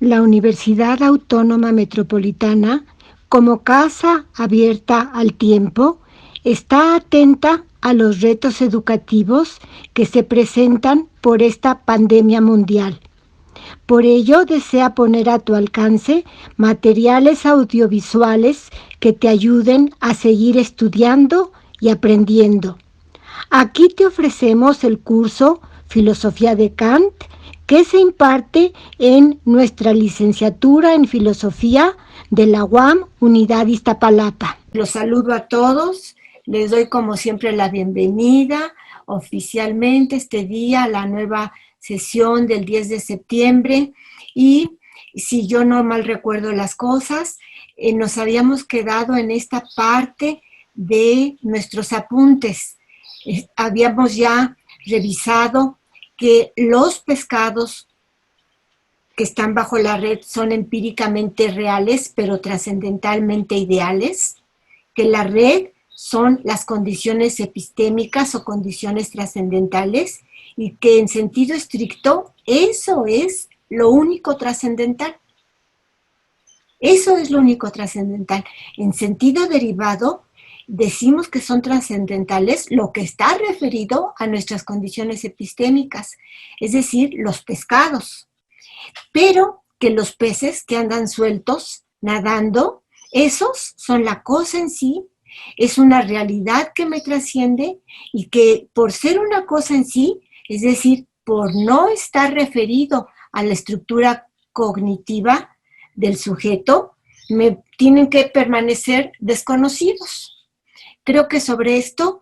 La Universidad Autónoma Metropolitana, como casa abierta al tiempo, está atenta a los retos educativos que se presentan por esta pandemia mundial. Por ello, desea poner a tu alcance materiales audiovisuales que te ayuden a seguir estudiando y aprendiendo. Aquí te ofrecemos el curso Filosofía de Kant, que se imparte en nuestra licenciatura en Filosofía de la UAM Unidad Iztapalapa. Los saludo a todos, les doy como siempre la bienvenida oficialmente este día a la nueva sesión del 10 de septiembre y si yo no mal recuerdo las cosas, nos habíamos quedado en esta parte de nuestros apuntes. Habíamos ya revisado que los pescados que están bajo la red son empíricamente reales, pero trascendentalmente ideales, que la red son las condiciones epistémicas o condiciones trascendentales y que en sentido estricto eso es lo único trascendental. Eso es lo único trascendental. En sentido derivado, decimos que son trascendentales lo que está referido a nuestras condiciones epistémicas, es decir, los pescados. Pero que los peces que andan sueltos, nadando, esos son la cosa en sí, es una realidad que me trasciende y que por ser una cosa en sí, es decir, por no estar referido a la estructura cognitiva del sujeto, me tienen que permanecer desconocidos. Creo que sobre esto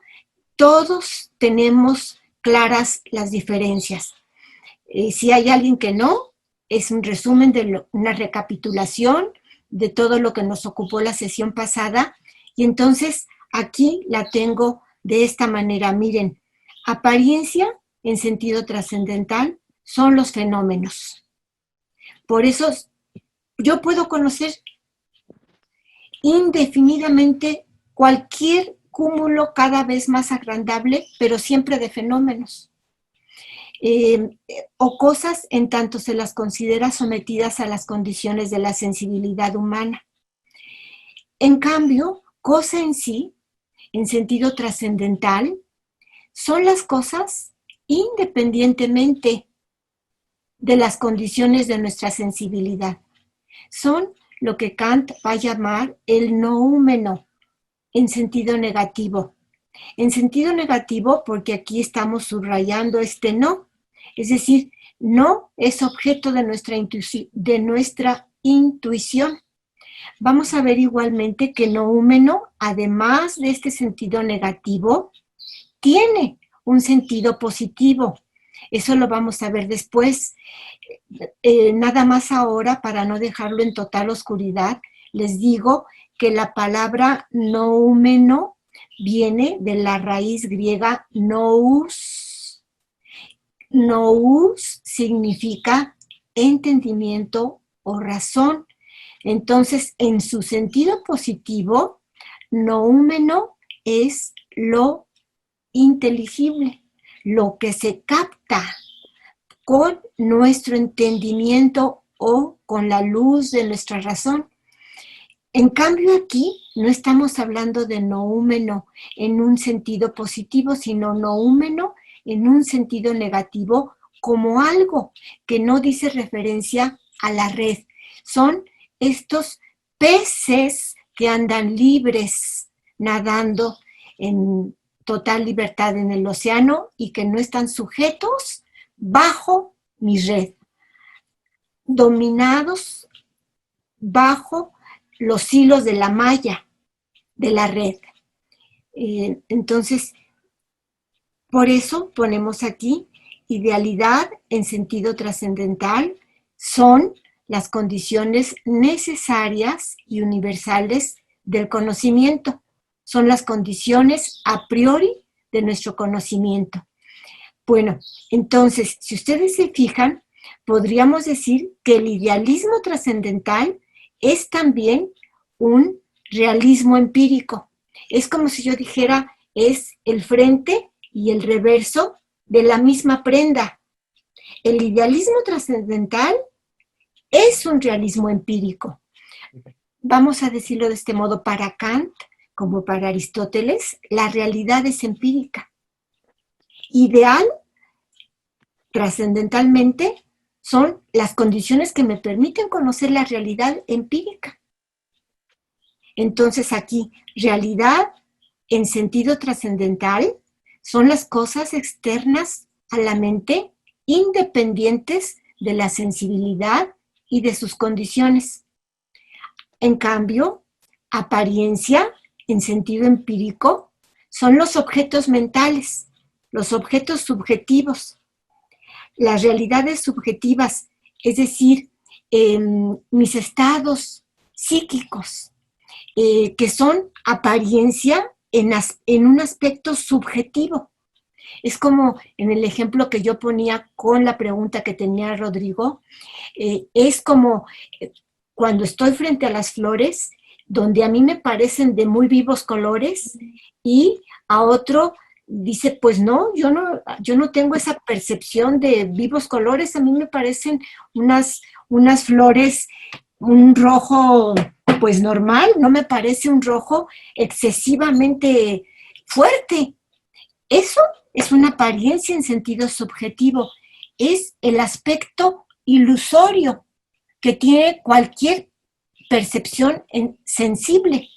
todos tenemos claras las diferencias. Si hay alguien que no, es un resumen de una recapitulación de todo lo que nos ocupó la sesión pasada. Y entonces aquí la tengo de esta manera. Miren, apariencia en sentido trascendental son los fenómenos. Por eso yo puedo conocer indefinidamente cualquier cúmulo cada vez más agrandable, pero siempre de fenómenos. O cosas en tanto se las considera sometidas a las condiciones de la sensibilidad humana. En cambio, cosa en sí, en sentido trascendental, son las cosas independientemente de las condiciones de nuestra sensibilidad. Son lo que Kant va a llamar el noúmeno, en sentido negativo. En sentido negativo porque aquí estamos subrayando este no. Es decir, no es objeto de nuestra intuición. Vamos a ver igualmente que noúmeno, además de este sentido negativo, tiene un sentido positivo. Eso lo vamos a ver después. Nada más ahora, para no dejarlo en total oscuridad, les digo que la palabra noúmeno viene de la raíz griega nous. Nous significa entendimiento o razón. Entonces, en su sentido positivo, noúmeno es lo inteligible, lo que se capta con nuestro entendimiento o con la luz de nuestra razón. En cambio aquí no estamos hablando de noúmeno en un sentido positivo, sino noúmeno en un sentido negativo como algo que no dice referencia a la red. Son estos peces que andan libres, nadando en total libertad en el océano y que no están sujetos bajo mi red, dominados bajo los hilos de la malla de la red. Entonces, por eso ponemos aquí idealidad en sentido trascendental son las condiciones necesarias y universales del conocimiento. Son las condiciones a priori de nuestro conocimiento. Bueno, entonces, si ustedes se fijan, podríamos decir que el idealismo trascendental es también un realismo empírico. Es como si yo dijera, es el frente y el reverso de la misma prenda. El idealismo trascendental es un realismo empírico. Vamos a decirlo de este modo, para Kant, como para Aristóteles, la realidad es empírica. Ideal, trascendentalmente, son las condiciones que me permiten conocer la realidad empírica. Entonces aquí, realidad en sentido trascendental son las cosas externas a la mente, independientes de la sensibilidad y de sus condiciones. En cambio, apariencia en sentido empírico son los objetos mentales, los objetos subjetivos, las realidades subjetivas, es decir, mis estados psíquicos, que son apariencia en un aspecto subjetivo. Es como en el ejemplo que yo ponía con la pregunta que tenía Rodrigo, es como cuando estoy frente a las flores, donde a mí me parecen de muy vivos colores y a otro dice, pues no, yo no tengo esa percepción de vivos colores, a mí me parecen unas flores, un rojo pues normal, no me parece un rojo excesivamente fuerte. Eso es una apariencia en sentido subjetivo, es el aspecto ilusorio que tiene cualquier percepción sensible,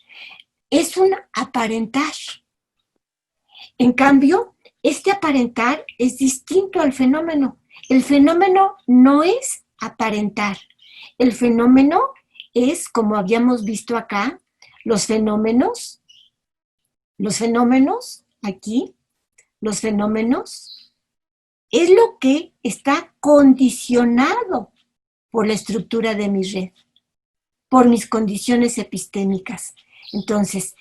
es un aparentar. En cambio, este aparentar es distinto al fenómeno. El fenómeno no es aparentar. El fenómeno es, como habíamos visto acá, los fenómenos aquí, los fenómenos, es lo que está condicionado por la estructura de mi red, por mis condiciones epistémicas. Entonces,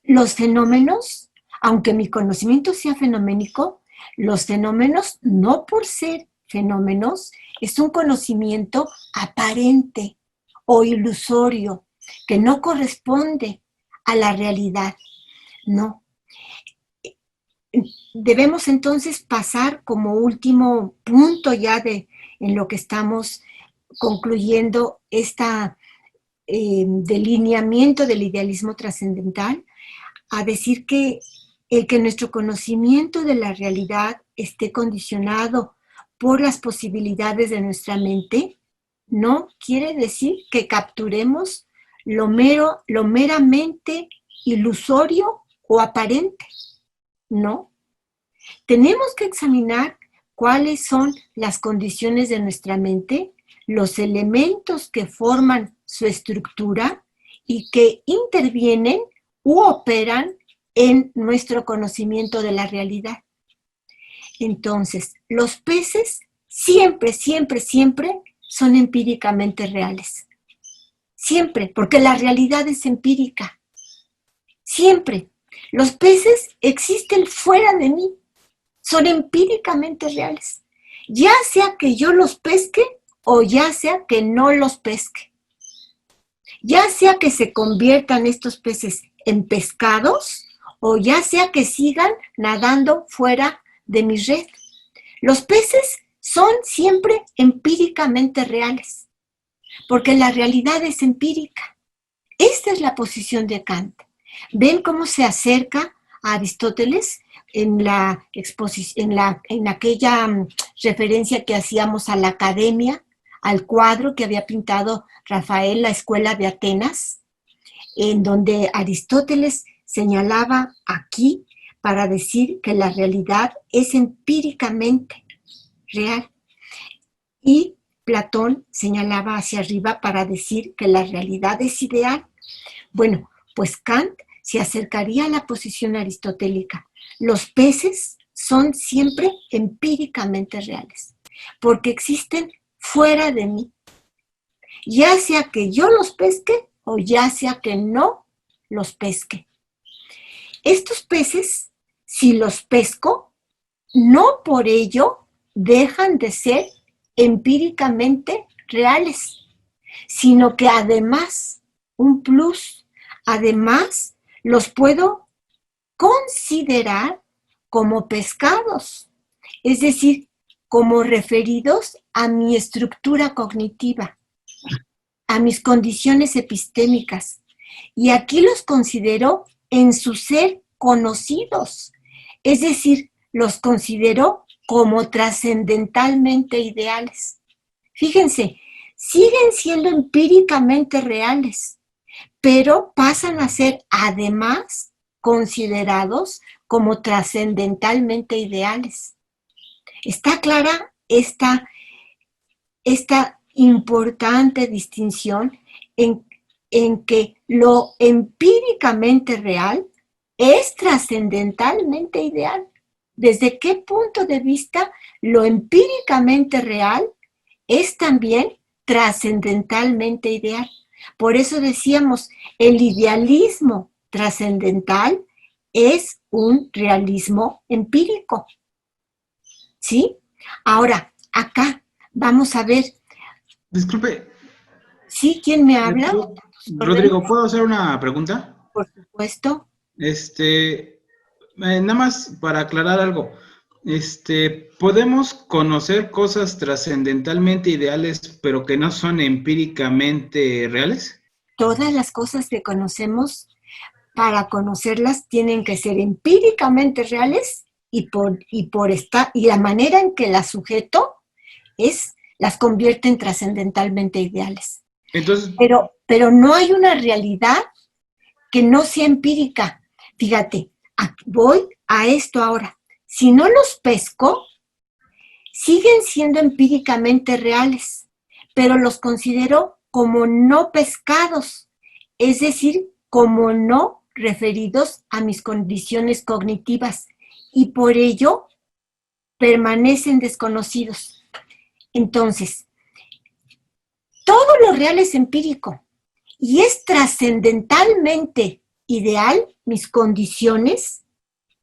los fenómenos, aunque mi conocimiento sea fenoménico, los fenómenos, no por ser fenómenos, es un conocimiento aparente o ilusorio, que no corresponde a la realidad, no. Debemos entonces pasar como último punto ya en lo que estamos concluyendo delineamiento del idealismo trascendental, a decir que el que nuestro conocimiento de la realidad esté condicionado por las posibilidades de nuestra mente, no quiere decir que capturemos lo meramente ilusorio o aparente. No. Tenemos que examinar cuáles son las condiciones de nuestra mente, los elementos que forman su estructura y que intervienen u operan en nuestro conocimiento de la realidad. Entonces, los peces siempre, siempre, siempre son empíricamente reales. Siempre, porque la realidad es empírica. Siempre. Los peces existen fuera de mí. Son empíricamente reales. Ya sea que yo los pesque o ya sea que no los pesque. Ya sea que se conviertan estos peces en pescados o ya sea que sigan nadando fuera de mi red. Los peces son siempre empíricamente reales, porque la realidad es empírica. Esta es la posición de Kant. ¿Ven cómo se acerca a Aristóteles en aquella referencia que hacíamos a la academia, al cuadro que había pintado Rafael, la escuela de Atenas, en donde Aristóteles señalaba aquí para decir que la realidad es empíricamente real? Y Platón señalaba hacia arriba para decir que la realidad es ideal. Bueno, pues Kant se acercaría a la posición aristotélica. Los peces son siempre empíricamente reales, porque existen fuera de mí. Ya sea que yo los pesque o ya sea que no los pesque. Estos peces, si los pesco, no por ello dejan de ser empíricamente reales, sino que además, un plus, además los puedo considerar como pescados, es decir, como referidos a mi estructura cognitiva, a mis condiciones epistémicas. Y aquí los considero en su ser conocidos, es decir, los considero como trascendentalmente ideales. Fíjense, siguen siendo empíricamente reales, pero pasan a ser además considerados como trascendentalmente ideales. Está clara esta importante distinción en que lo empíricamente real es trascendentalmente ideal. ¿Desde qué punto de vista lo empíricamente real es también trascendentalmente ideal? Por eso decíamos, el idealismo trascendental es un realismo empírico. ¿Sí? Ahora, acá vamos a ver. Disculpe, ¿Sí? ¿Quién me habla? Rodrigo, ¿puedo hacer una pregunta? Por supuesto. Nada más para aclarar algo. ¿Podemos conocer cosas trascendentalmente ideales, pero que no son empíricamente reales? Todas las cosas que conocemos, para conocerlas, tienen que ser empíricamente reales y la manera en que las sujeto las convierte en trascendentalmente ideales. Entonces, Pero no hay una realidad que no sea empírica. Fíjate, voy a esto ahora. Si no los pesco, siguen siendo empíricamente reales, pero los considero como no pescados, es decir, como no referidos a mis condiciones cognitivas, y por ello permanecen desconocidos. Entonces, todo lo real es empírico y es trascendentalmente ideal mis condiciones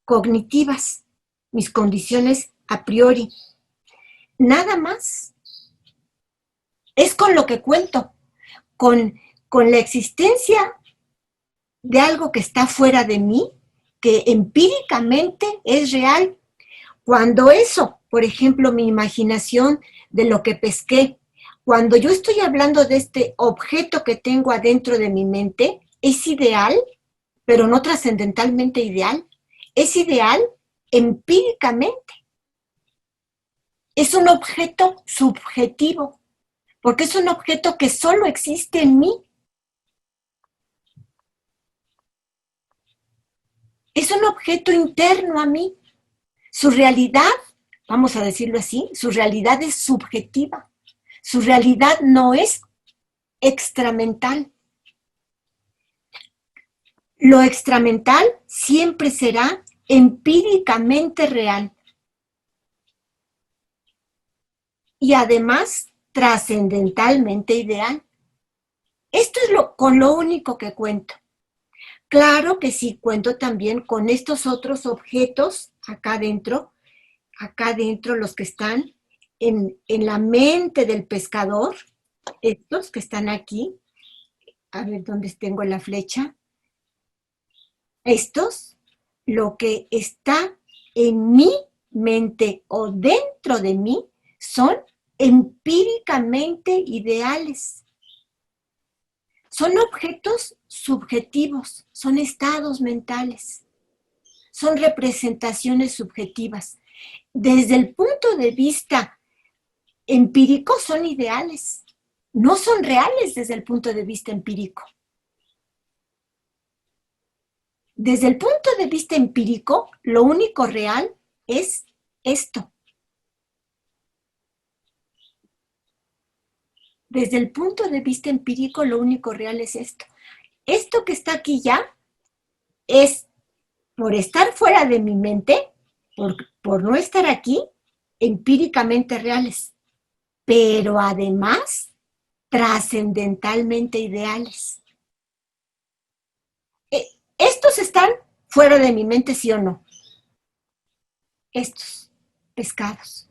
cognitivas, mis condiciones a priori. Nada más. Es con lo que cuento, con la existencia de algo que está fuera de mí, que empíricamente es real. Cuando eso, por ejemplo, mi imaginación de lo que pesqué, cuando yo estoy hablando de este objeto que tengo adentro de mi mente, es ideal, pero no trascendentalmente ideal, es ideal empíricamente. Es un objeto subjetivo, porque es un objeto que solo existe en mí. Es un objeto interno a mí. Su realidad, vamos a decirlo así, su realidad es subjetiva. Su realidad no es extramental. Lo extramental siempre será empíricamente real. Y además trascendentalmente ideal. Esto es con lo único que cuento. Claro que sí cuento también con estos otros objetos acá dentro los que están en la mente del pescador, estos que están aquí, a ver dónde tengo la flecha, estos, lo que está en mi mente o dentro de mí son empíricamente ideales. Son objetos subjetivos, son estados mentales, son representaciones subjetivas. Desde el punto de vista empírico son ideales, no son reales desde el punto de vista empírico. Desde el punto de vista empírico, lo único real es esto. Desde el punto de vista empírico, lo único real es esto. Esto que está aquí ya es, por estar fuera de mi mente, por no estar aquí, empíricamente reales, pero además trascendentalmente ideales. Estos están fuera de mi mente, ¿sí o no? Estos pescados.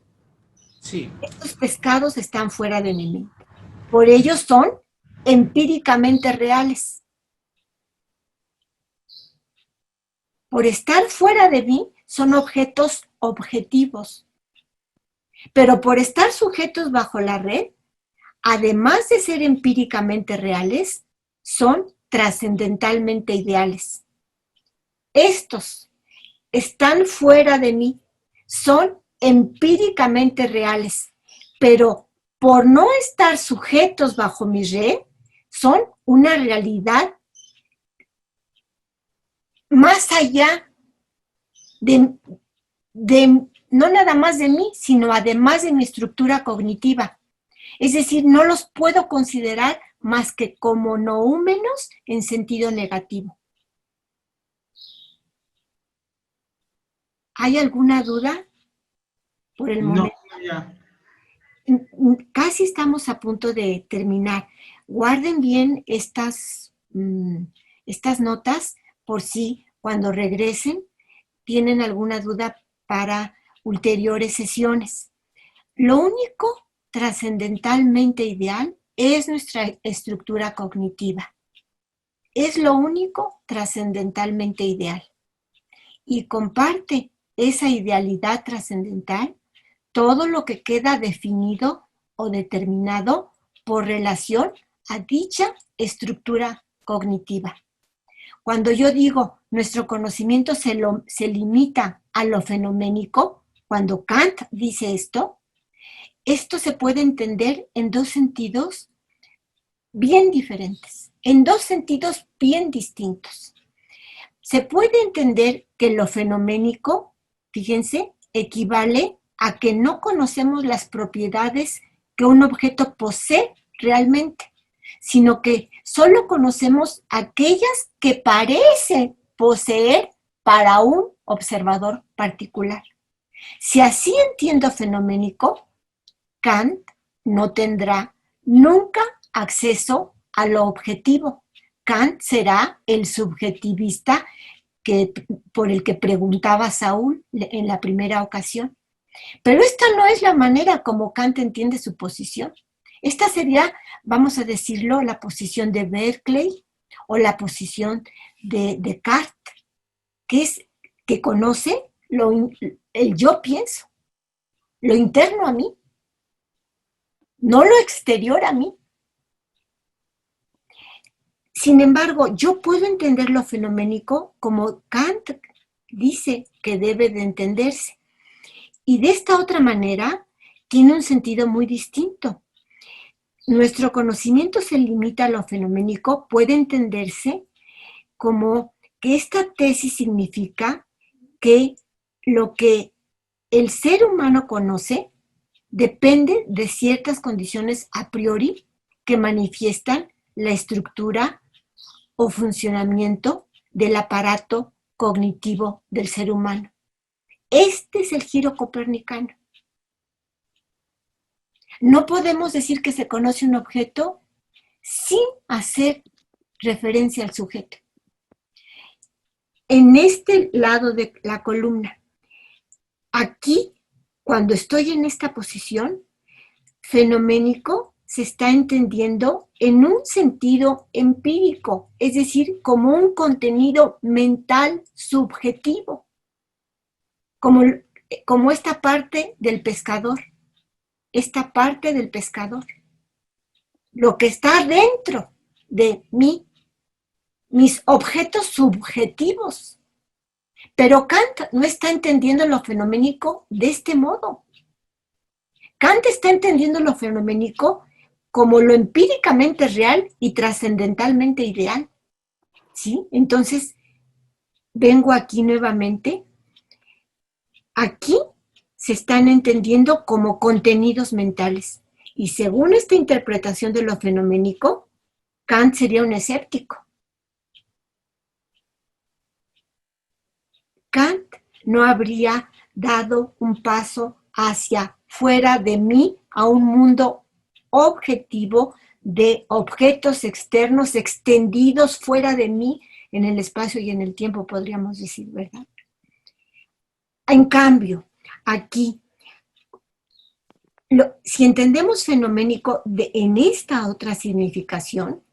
sí. Estos pescados están fuera de mi mente. Por ello son empíricamente reales. Por estar fuera de mí, son objetos objetivos. Pero por estar sujetos bajo la red, además de ser empíricamente reales, son trascendentalmente ideales. Estos están fuera de mí, son empíricamente reales, pero por no estar sujetos bajo mi red, son una realidad más allá de no nada más de mí, sino además de mi estructura cognitiva. Es decir, no los puedo considerar más que como noúmenos en sentido negativo. ¿Hay alguna duda por el momento? No, ya. Casi estamos a punto de terminar. Guarden bien estas notas por si cuando regresen tienen alguna duda para ulteriores sesiones. Lo único trascendentalmente ideal es nuestra estructura cognitiva. Es lo único trascendentalmente ideal. Y comparte esa idealidad trascendental todo lo que queda definido o determinado por relación a dicha estructura cognitiva. Cuando yo digo nuestro conocimiento se limita a lo fenoménico, cuando Kant dice esto se puede entender en dos sentidos bien diferentes, en dos sentidos bien distintos. Se puede entender que lo fenoménico, fíjense, equivale a que no conocemos las propiedades que un objeto posee realmente, sino que solo conocemos aquellas que parecen poseer para un observador particular. Si así entiendo fenoménico, Kant no tendrá nunca acceso a lo objetivo. Kant será el subjetivista por el que preguntaba Saúl en la primera ocasión. Pero esta no es la manera como Kant entiende su posición. Esta sería, vamos a decirlo, la posición de Berkeley o la posición de Descartes, que conoce el yo pienso, lo interno a mí, no lo exterior a mí. Sin embargo, yo puedo entender lo fenoménico como Kant dice que debe de entenderse. Y de esta otra manera tiene un sentido muy distinto. Nuestro conocimiento se limita a lo fenoménico, puede entenderse como que esta tesis significa que lo que el ser humano conoce depende de ciertas condiciones a priori que manifiestan la estructura o funcionamiento del aparato cognitivo del ser humano. Este es el giro copernicano. No podemos decir que se conoce un objeto sin hacer referencia al sujeto. En este lado de la columna, aquí, cuando estoy en esta posición, fenoménico se está entendiendo en un sentido empírico, es decir, como un contenido mental subjetivo, como esta parte del pescador, lo que está dentro de mí, mis objetos subjetivos. Pero Kant no está entendiendo lo fenoménico de este modo. Kant está entendiendo lo fenoménico como lo empíricamente real y trascendentalmente ideal. ¿Sí? Entonces, vengo aquí nuevamente. Aquí se están entendiendo como contenidos mentales. Y según esta interpretación de lo fenoménico, Kant sería un escéptico. Kant no habría dado un paso hacia fuera de mí a un mundo objetivo de objetos externos extendidos fuera de mí en el espacio y en el tiempo, podríamos decir, ¿verdad? En cambio, aquí, si entendemos fenoménico en esta otra significación,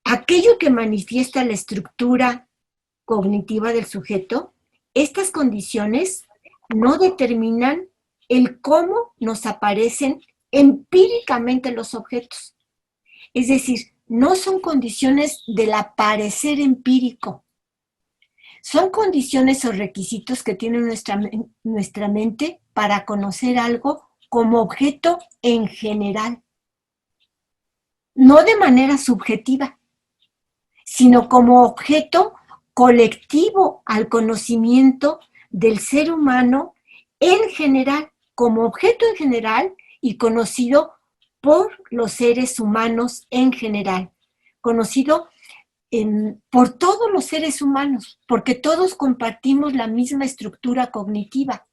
aquello que manifiesta la estructura cognitiva del sujeto, estas condiciones no determinan el cómo nos aparecen empíricamente los objetos. Es decir, no son condiciones del aparecer empírico, son condiciones o requisitos que tiene nuestra mente para conocer algo como objeto en general, no de manera subjetiva, sino como objeto colectivo al conocimiento del ser humano en general, como objeto en general y conocido por los seres humanos en general, conocido por todos los seres humanos, porque todos compartimos la misma estructura cognitiva.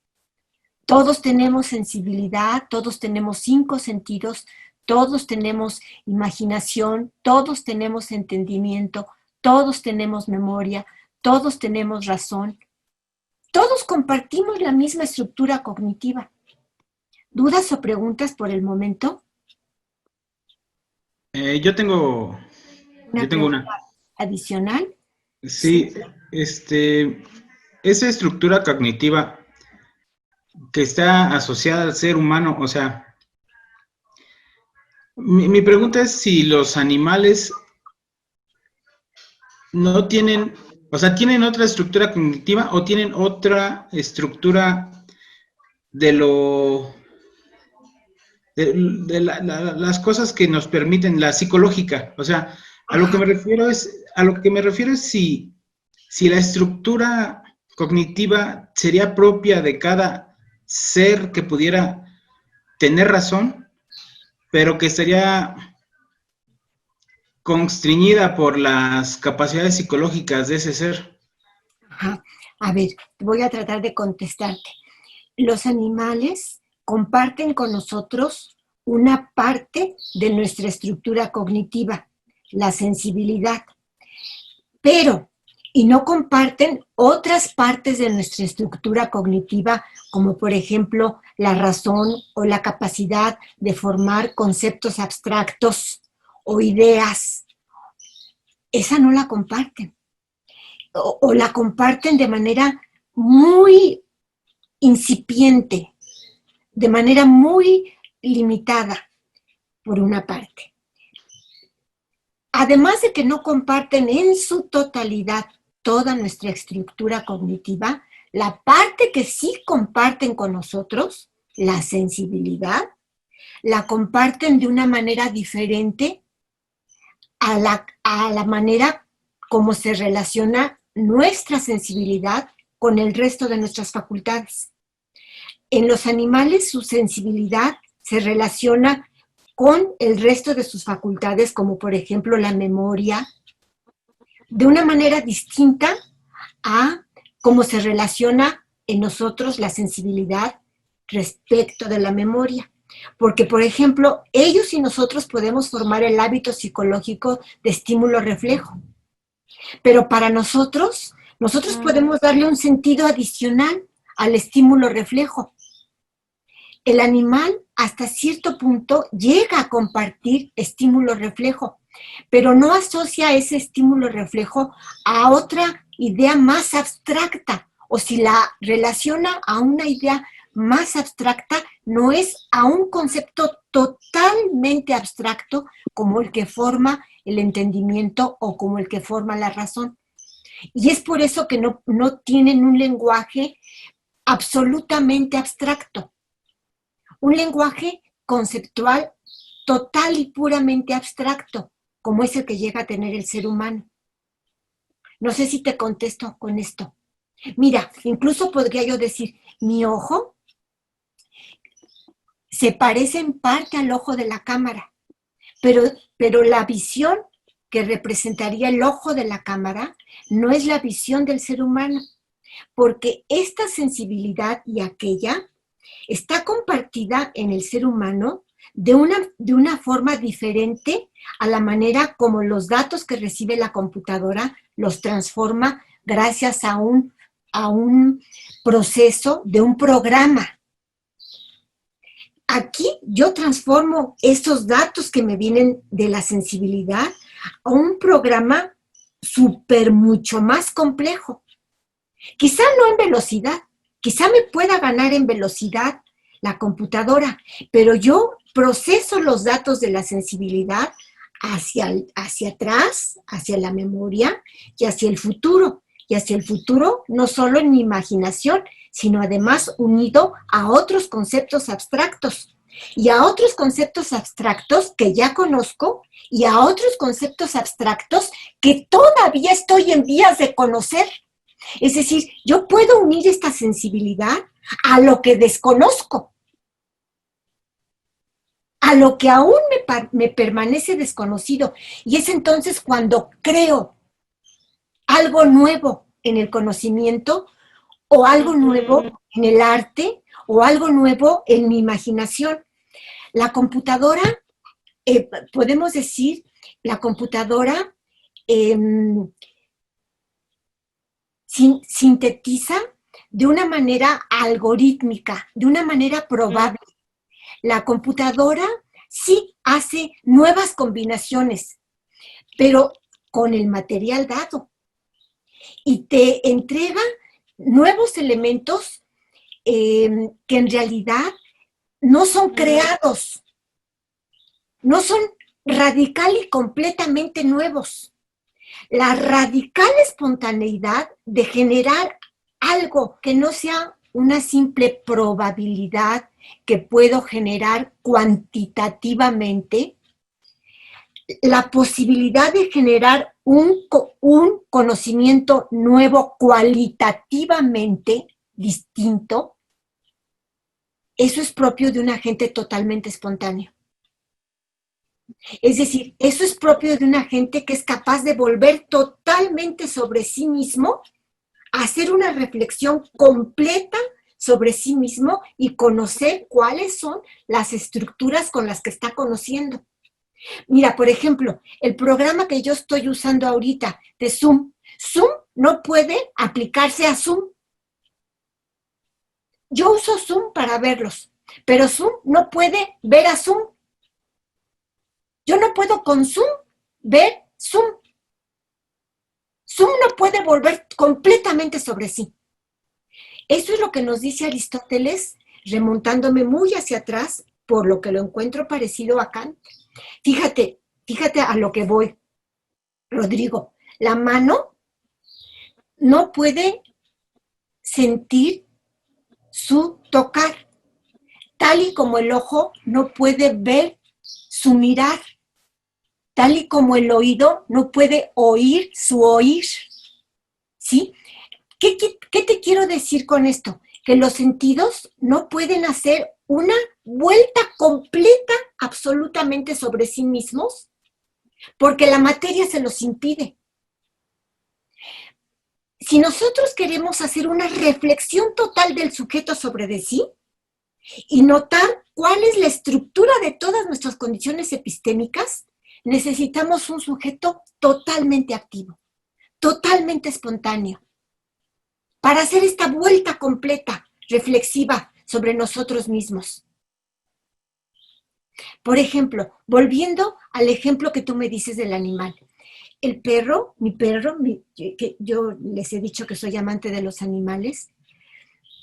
Todos tenemos sensibilidad, todos tenemos 5 sentidos, todos tenemos imaginación, todos tenemos entendimiento, todos tenemos memoria, todos tenemos razón. Todos compartimos la misma estructura cognitiva. ¿Dudas o preguntas por el momento? Yo tengo una. ¿Adicional? Sí, esa estructura cognitiva que está asociada al ser humano, o sea, mi pregunta es si los animales no tienen, o sea, tienen otra estructura cognitiva o tienen otra estructura de las cosas que nos permiten, la psicológica, o sea, a lo que me refiero es si la estructura cognitiva sería propia de cada ser que pudiera tener razón, pero que estaría constreñida por las capacidades psicológicas de ese ser. Ajá. A ver, voy a tratar de contestarte. Los animales comparten con nosotros una parte de nuestra estructura cognitiva, la sensibilidad, pero y no comparten otras partes de nuestra estructura cognitiva, como por ejemplo la razón o la capacidad de formar conceptos abstractos o ideas. Esa no la comparten. O la comparten de manera muy incipiente, de manera muy limitada, por una parte. Además de que no comparten en su totalidad toda nuestra estructura cognitiva, la parte que sí comparten con nosotros, la sensibilidad, la comparten de una manera diferente a la manera como se relaciona nuestra sensibilidad con el resto de nuestras facultades. En los animales su sensibilidad se relaciona con el resto de sus facultades, como por ejemplo la memoria, de una manera distinta a cómo se relaciona en nosotros la sensibilidad respecto de la memoria. Porque, por ejemplo, ellos y nosotros podemos formar el hábito psicológico de estímulo-reflejo. Pero para nosotros podemos darle un sentido adicional al estímulo-reflejo. El animal hasta cierto punto llega a compartir estímulo-reflejo, pero no asocia ese estímulo-reflejo a otra idea más abstracta, o si la relaciona a una idea más abstracta, no es a un concepto totalmente abstracto como el que forma el entendimiento o como el que forma la razón. Y es por eso que no tienen un lenguaje absolutamente abstracto. Un lenguaje conceptual total y puramente abstracto, como es el que llega a tener el ser humano. No sé si te contesto con esto. Mira, incluso podría yo decir, mi ojo se parece en parte al ojo de la cámara, pero la visión que representaría el ojo de la cámara no es la visión del ser humano, porque esta sensibilidad y aquella está compartida en el ser humano de una forma diferente a la manera como los datos que recibe la computadora los transforma gracias a un proceso de un programa. Aquí yo transformo estos datos que me vienen de la sensibilidad a un programa súper mucho más complejo. Quizá no en velocidad, quizá me pueda ganar en velocidad la computadora, pero yo proceso los datos de la sensibilidad hacia atrás, hacia la memoria y hacia el futuro. Y hacia el futuro no solo en mi imaginación, sino además unido a otros conceptos abstractos. Y a otros conceptos abstractos que ya conozco y a otros conceptos abstractos que todavía estoy en vías de conocer. Es decir, yo puedo unir esta sensibilidad a lo que desconozco, a lo que aún me permanece desconocido. Y es entonces cuando creo algo nuevo en el conocimiento o algo nuevo en el arte o algo nuevo en mi imaginación. La computadora, podemos decir, la computadora sintetiza de una manera algorítmica, de una manera probable. La computadora sí hace nuevas combinaciones, pero con el material dado. Y te entrega nuevos elementos que en realidad no son creados, no son radical y completamente nuevos. La radical espontaneidad de generar algo que no sea una simple probabilidad que puedo generar cuantitativamente, la posibilidad de generar un conocimiento nuevo cualitativamente distinto, eso es propio de un agente totalmente espontáneo. Es decir, eso es propio de un agente que es capaz de volver totalmente sobre sí mismo, hacer una reflexión completa sobre sí mismo y conocer cuáles son las estructuras con las que está conociendo. Mira, por ejemplo, el programa que yo estoy usando ahorita de Zoom, Zoom no puede aplicarse a Zoom. Yo uso Zoom para verlos, pero Zoom no puede ver a Zoom. Yo no puedo con Zoom ver Zoom. Zoom no puede volver completamente sobre sí. Eso es lo que nos dice Aristóteles, remontándome muy hacia atrás, por lo que lo encuentro parecido a Kant. Fíjate a lo que voy, Rodrigo. La mano no puede sentir su tocar, tal y como el ojo no puede ver su mirar, tal y como el oído no puede oír su oír. ¿Sí? ¿Qué te quiero decir con esto? Que los sentidos no pueden hacer una vuelta completa absolutamente sobre sí mismos porque la materia se los impide. Si nosotros queremos hacer una reflexión total del sujeto sobre de sí y notar cuál es la estructura de todas nuestras condiciones epistémicas, necesitamos un sujeto totalmente activo, totalmente espontáneo, para hacer esta vuelta completa, reflexiva sobre nosotros mismos. Por ejemplo, volviendo al ejemplo que tú me dices del animal. El perro, que yo les he dicho que soy amante de los animales,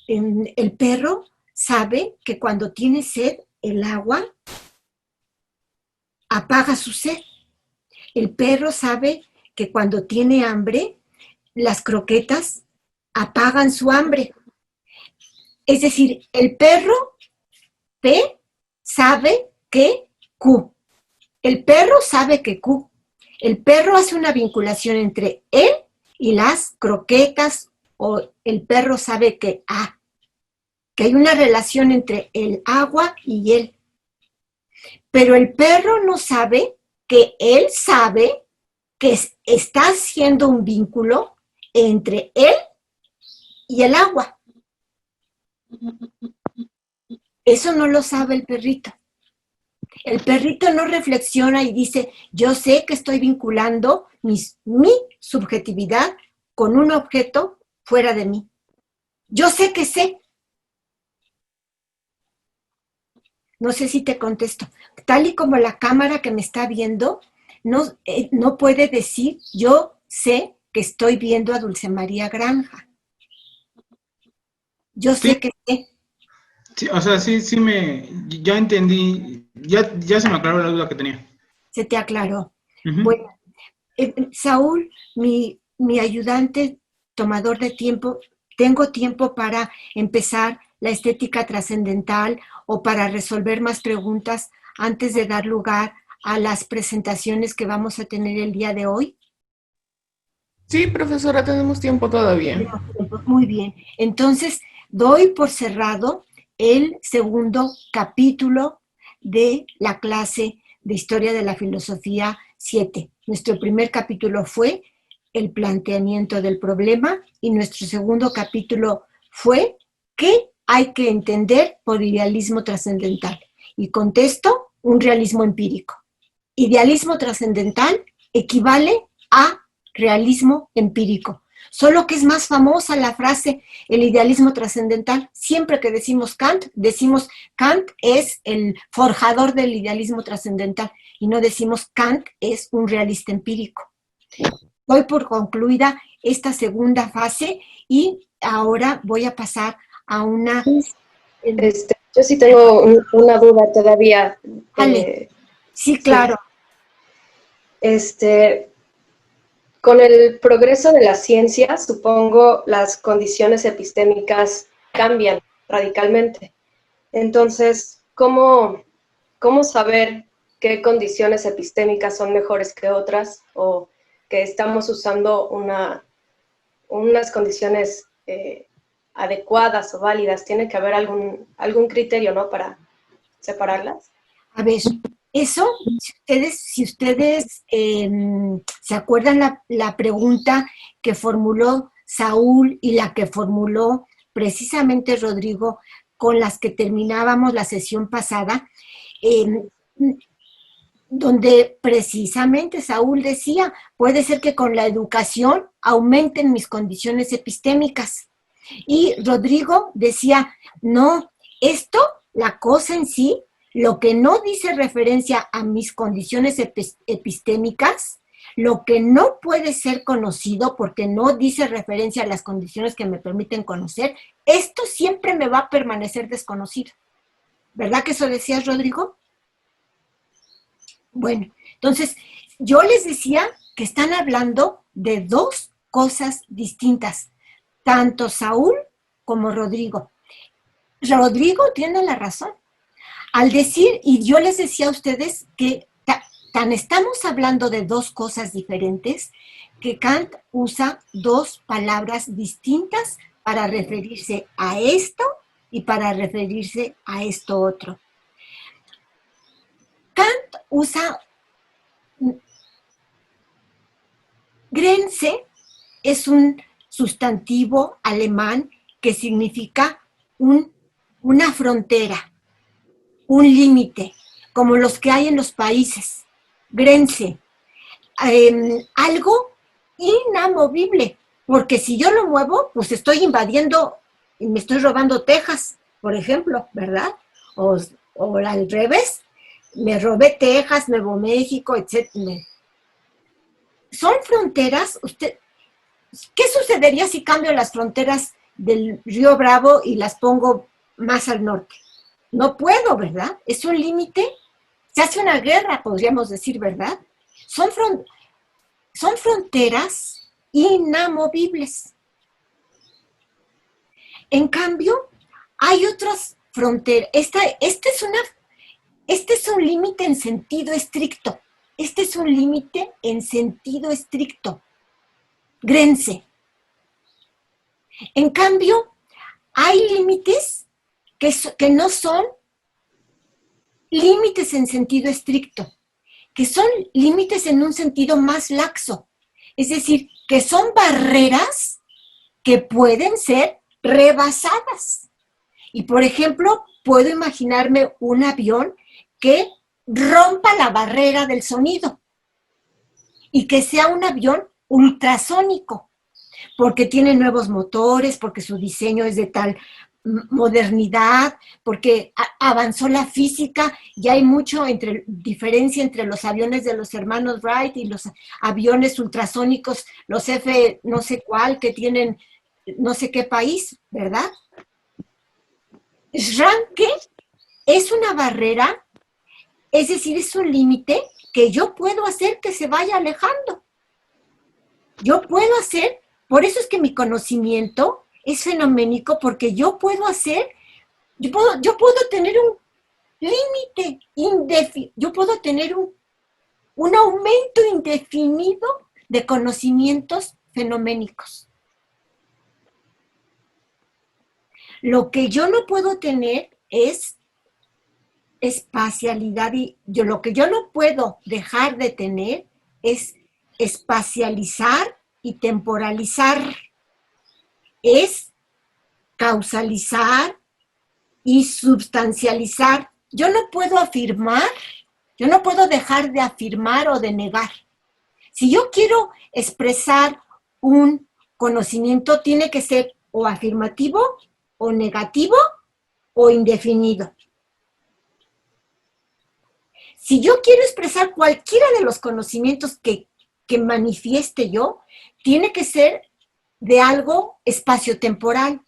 el perro sabe que cuando tiene sed, el agua apaga su sed. El perro sabe que cuando tiene hambre, las croquetas apagan su hambre. Es decir, el perro P sabe que Q. El perro sabe que Q. El perro hace una vinculación entre él y las croquetas, o el perro sabe que A, que hay una relación entre el agua y él. Pero el perro no sabe que él sabe que está haciendo un vínculo entre él y el agua. Eso no lo sabe el perrito. El perrito no reflexiona y dice, yo sé que estoy vinculando mi subjetividad con un objeto fuera de mí. Yo sé que sé. No sé si te contesto. Tal y como la cámara que me está viendo, no puede decir, yo sé que estoy viendo a Dulce María Granja. Yo sé que sé. Sí, o sea, ya entendí, ya se me aclaró la duda que tenía. Se te aclaró. Ujú. Bueno, Saúl, mi ayudante, tomador de tiempo, tengo tiempo para empezar la estética trascendental o para resolver más preguntas antes de dar lugar a las presentaciones que vamos a tener el día de hoy. Sí, profesora, tenemos tiempo todavía. Muy bien. Entonces, doy por cerrado el segundo capítulo de la clase de Historia de la Filosofía 7. Nuestro primer capítulo fue el planteamiento del problema y nuestro segundo capítulo fue ¿qué hay que entender por idealismo trascendental? Y contesto, un realismo empírico. Idealismo trascendental equivale a realismo empírico. Solo que es más famosa la frase el idealismo trascendental. Siempre que decimos Kant es el forjador del idealismo trascendental y no decimos Kant es un realista empírico. Doy por concluida esta segunda fase y ahora voy a pasar a una... Yo sí tengo una duda todavía. Vale. Sí, claro. Con el progreso de la ciencia, supongo, las condiciones epistémicas cambian radicalmente. Entonces, ¿cómo saber qué condiciones epistémicas son mejores que otras o que estamos usando unas condiciones adecuadas o válidas? Tiene que haber algún criterio, ¿no?, para separarlas. A ver, eso, si ustedes se acuerdan la pregunta que formuló Saúl y la que formuló precisamente Rodrigo, con las que terminábamos la sesión pasada, donde precisamente Saúl decía, puede ser que con la educación aumenten mis condiciones epistémicas. Y Rodrigo decía, no, esto, la cosa en sí, lo que no dice referencia a mis condiciones epistémicas, lo que no puede ser conocido porque no dice referencia a las condiciones que me permiten conocer, esto siempre me va a permanecer desconocido. ¿Verdad que eso decías, Rodrigo? Bueno, entonces, yo les decía que están hablando de dos cosas distintas, tanto Saúl como Rodrigo. Rodrigo tiene la razón. Al decir, y yo les decía a ustedes que tan estamos hablando de dos cosas diferentes, que Kant usa dos palabras distintas para referirse a esto y para referirse a esto otro. Kant usa Grenze, es un sustantivo alemán que significa una frontera, un límite, como los que hay en los países. Grenze, algo inamovible, porque si yo lo muevo, pues estoy invadiendo y me estoy robando Texas, por ejemplo, ¿verdad? O al revés, me robé Texas, Nuevo México, etc. Son fronteras, ¿qué sucedería si cambio las fronteras del Río Bravo y las pongo más al norte? No puedo, ¿verdad? Es un límite. Se hace una guerra, podríamos decir, ¿verdad? Son fronteras inamovibles. En cambio, hay otras fronteras. Este es un límite en sentido estricto. Este es un límite en sentido estricto. Grenze. En cambio, hay límites que no son límites en sentido estricto, que son límites en un sentido más laxo. Es decir, que son barreras que pueden ser rebasadas. Y, por ejemplo, puedo imaginarme un avión que rompa la barrera del sonido y que sea un avión ultrasónico, porque tiene nuevos motores, porque su diseño es de tal modernidad, porque avanzó la física y hay mucho diferencia entre los aviones de los hermanos Wright y los aviones ultrasónicos, los F no sé cuál, que tienen no sé qué país, ¿verdad? Schranke es una barrera, es decir, es un límite que yo puedo hacer que se vaya alejando. Yo puedo hacer, por eso es que mi conocimiento es fenoménico, porque yo puedo hacer, yo puedo tener un límite indefinido, yo puedo tener un aumento indefinido de conocimientos fenoménicos. Lo que yo no puedo tener es espacialidad, y lo que yo no puedo dejar de tener es espacializar y temporalizar, es causalizar y substancializar. Yo no puedo afirmar, yo no puedo dejar de afirmar o de negar. Si yo quiero expresar un conocimiento, tiene que ser o afirmativo, o negativo, o indefinido. Si yo quiero expresar cualquiera de los conocimientos que manifieste yo, tiene que ser de algo espaciotemporal.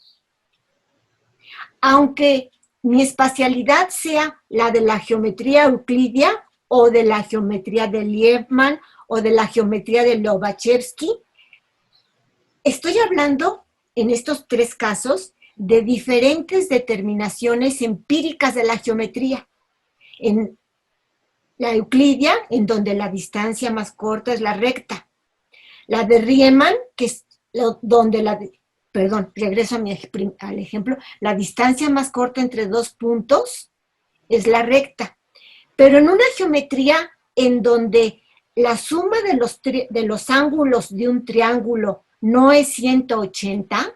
Aunque mi espacialidad sea la de la geometría euclidia, o de la geometría de Liebman, o de la geometría de Lobachevsky, estoy hablando en estos tres casos de diferentes determinaciones empíricas de la geometría. En la euclidia, en donde la distancia más corta es la recta. La de Riemann, que es donde regreso al ejemplo, la distancia más corta entre dos puntos es la recta. Pero en una geometría en donde la suma de los ángulos de un triángulo no es 180,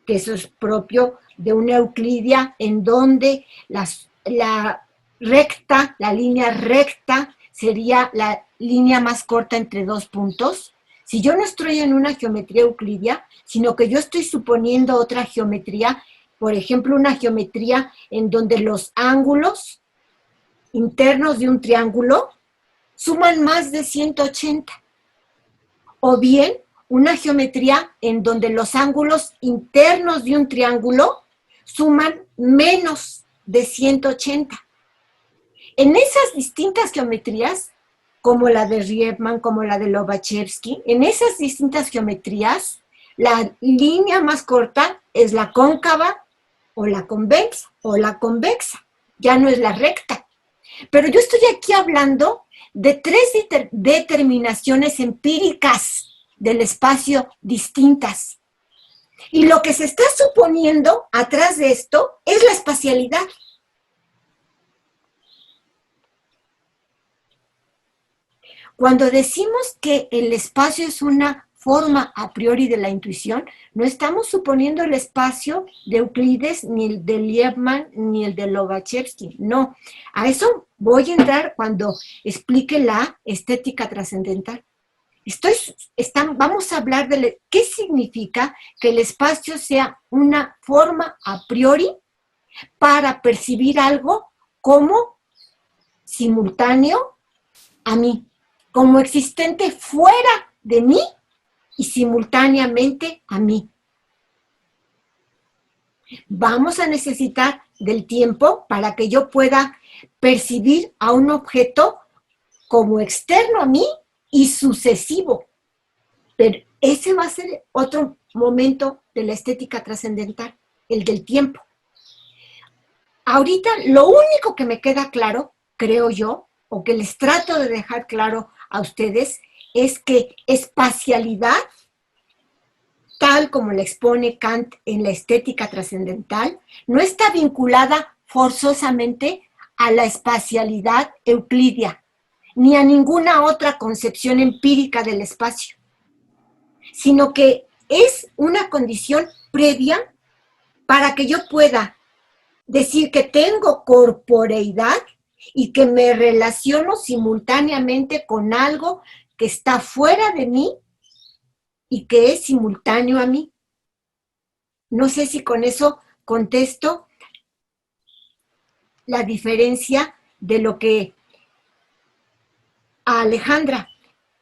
que eso es propio de una euclidia, en donde la recta, la línea recta, sería la línea más corta entre dos puntos. Si yo no estoy en una geometría euclidia, sino que yo estoy suponiendo otra geometría, por ejemplo, una geometría en donde los ángulos internos de un triángulo suman más de 180. O bien, una geometría en donde los ángulos internos de un triángulo suman menos de 180. En esas distintas geometrías, como la de Riemann, como la de Lobachevsky, en esas distintas geometrías, la línea más corta es la cóncava o la convexa, ya no es la recta. Pero yo estoy aquí hablando de tres determinaciones empíricas del espacio distintas. Y lo que se está suponiendo atrás de esto es la espacialidad. Cuando decimos que el espacio es una forma a priori de la intuición, no estamos suponiendo el espacio de Euclides, ni el de Liebman, ni el de Lobachevsky. No, a eso voy a entrar cuando explique la estética trascendental. Vamos a hablar de qué significa que el espacio sea una forma a priori para percibir algo como simultáneo a mí, como existente fuera de mí y simultáneamente a mí. Vamos a necesitar del tiempo para que yo pueda percibir a un objeto como externo a mí y sucesivo. Pero ese va a ser otro momento de la estética trascendental, el del tiempo. Ahorita lo único que me queda claro, creo yo, o que les trato de dejar claro a ustedes, es que espacialidad, tal como la expone Kant en la estética trascendental, no está vinculada forzosamente a la espacialidad euclidia, ni a ninguna otra concepción empírica del espacio, sino que es una condición previa para que yo pueda decir que tengo corporeidad y que me relaciono simultáneamente con algo que está fuera de mí y que es simultáneo a mí. No sé si con eso contesto la diferencia de lo que a Alejandra.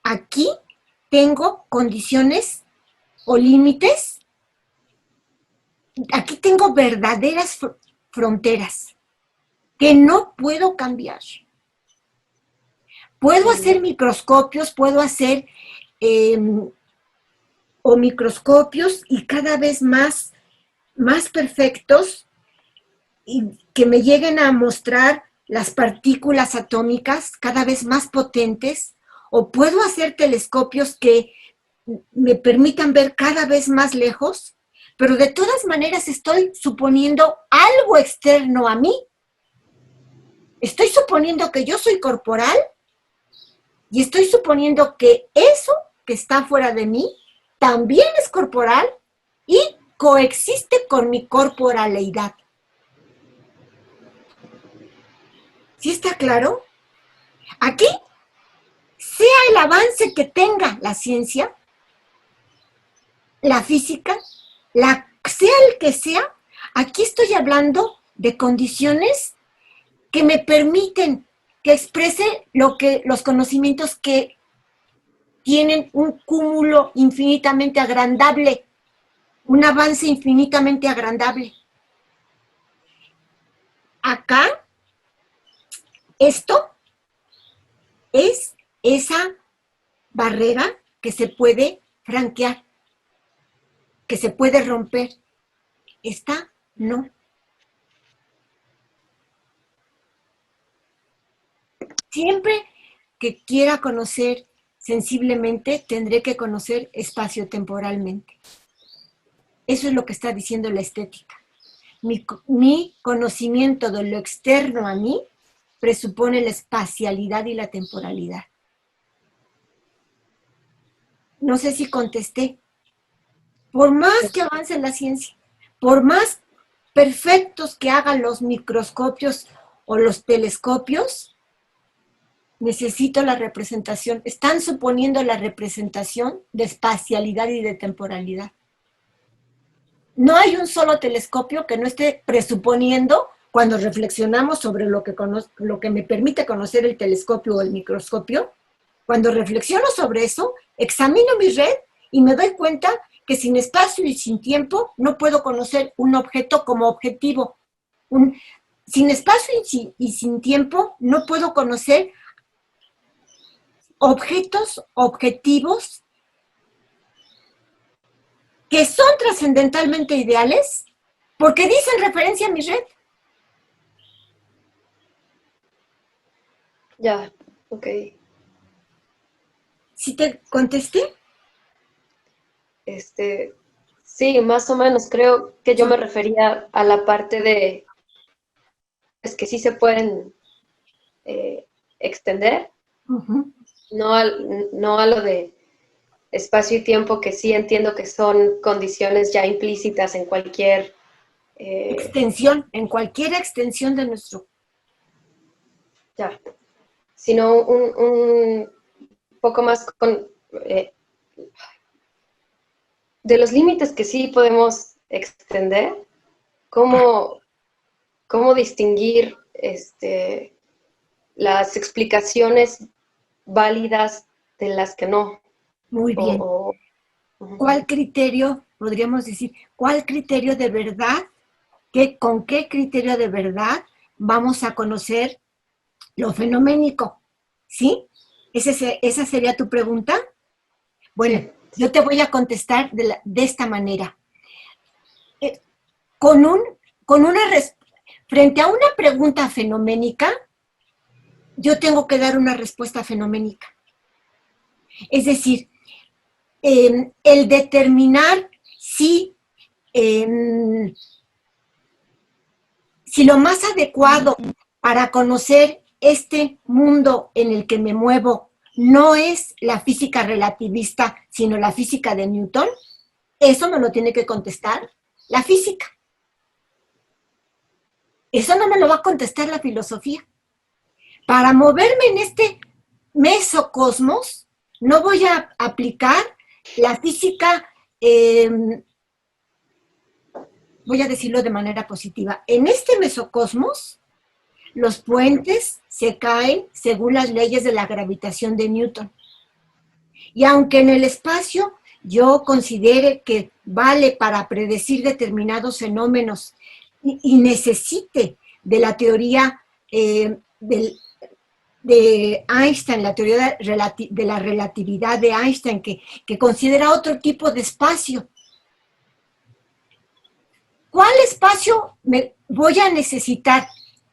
Aquí tengo condiciones o límites aquí tengo verdaderas fronteras que no puedo cambiar. Puedo hacer microscopios, puedo hacer o microscopios y cada vez más perfectos y que me lleguen a mostrar las partículas atómicas cada vez más potentes, o puedo hacer telescopios que me permitan ver cada vez más lejos, pero de todas maneras estoy suponiendo algo externo a mí. Estoy suponiendo que yo soy corporal y estoy suponiendo que eso que está fuera de mí también es corporal y coexiste con mi corporaleidad. ¿Sí está claro? Aquí, sea el avance que tenga la ciencia, la física, sea el que sea, aquí estoy hablando de condiciones que me permiten que exprese los conocimientos que tienen un cúmulo infinitamente agrandable, un avance infinitamente agrandable. Acá, esto es esa barrera que se puede franquear, que se puede romper. Esta no. Siempre que quiera conocer sensiblemente, tendré que conocer espaciotemporalmente. Eso es lo que está diciendo la estética. Mi conocimiento de lo externo a mí presupone la espacialidad y la temporalidad. No sé si contesté. Por más que avance la ciencia, por más perfectos que hagan los microscopios o los telescopios, necesito la representación. Están suponiendo la representación de espacialidad y de temporalidad. No hay un solo telescopio que no esté presuponiendo, cuando reflexionamos sobre lo que me permite conocer el telescopio o el microscopio, cuando reflexiono sobre eso, examino mi red y me doy cuenta que sin espacio y sin tiempo no puedo conocer un objeto como objetivo. Sin espacio y sin tiempo no puedo conocer objetos objetivos que son trascendentalmente ideales porque dicen referencia a mi red. Ya, ok. ¿Sí te contesté? Sí, más o menos. Creo que yo me refería a la parte de es que sí se pueden extender, no a lo de espacio y tiempo, que sí entiendo que son condiciones ya implícitas en cualquier extensión, en cualquier extensión de nuestro. Ya, sino un poco más de los límites que sí podemos extender, cómo distinguir las explicaciones válidas de las que no. Muy bien. ¿Cuál criterio, podríamos decir, cuál criterio de verdad, con qué criterio de verdad vamos a conocer lo fenoménico? ¿Sí? ¿Esa sería tu pregunta? Bueno, sí. Yo te voy a contestar de esta manera. Frente a una pregunta fenoménica, yo tengo que dar una respuesta fenoménica. Es decir, el determinar si lo más adecuado para conocer este mundo en el que me muevo no es la física relativista, sino la física de Newton, eso me lo tiene que contestar la física. Eso no me lo va a contestar la filosofía. Para moverme en este mesocosmos, no voy a aplicar la física, voy a decirlo de manera positiva, en este mesocosmos, los puentes se caen según las leyes de la gravitación de Newton. Y aunque en el espacio yo considere que vale para predecir determinados fenómenos y necesite de la teoría de Einstein, la teoría de la relatividad de Einstein, que considera otro tipo de espacio. ¿Cuál espacio me voy a necesitar?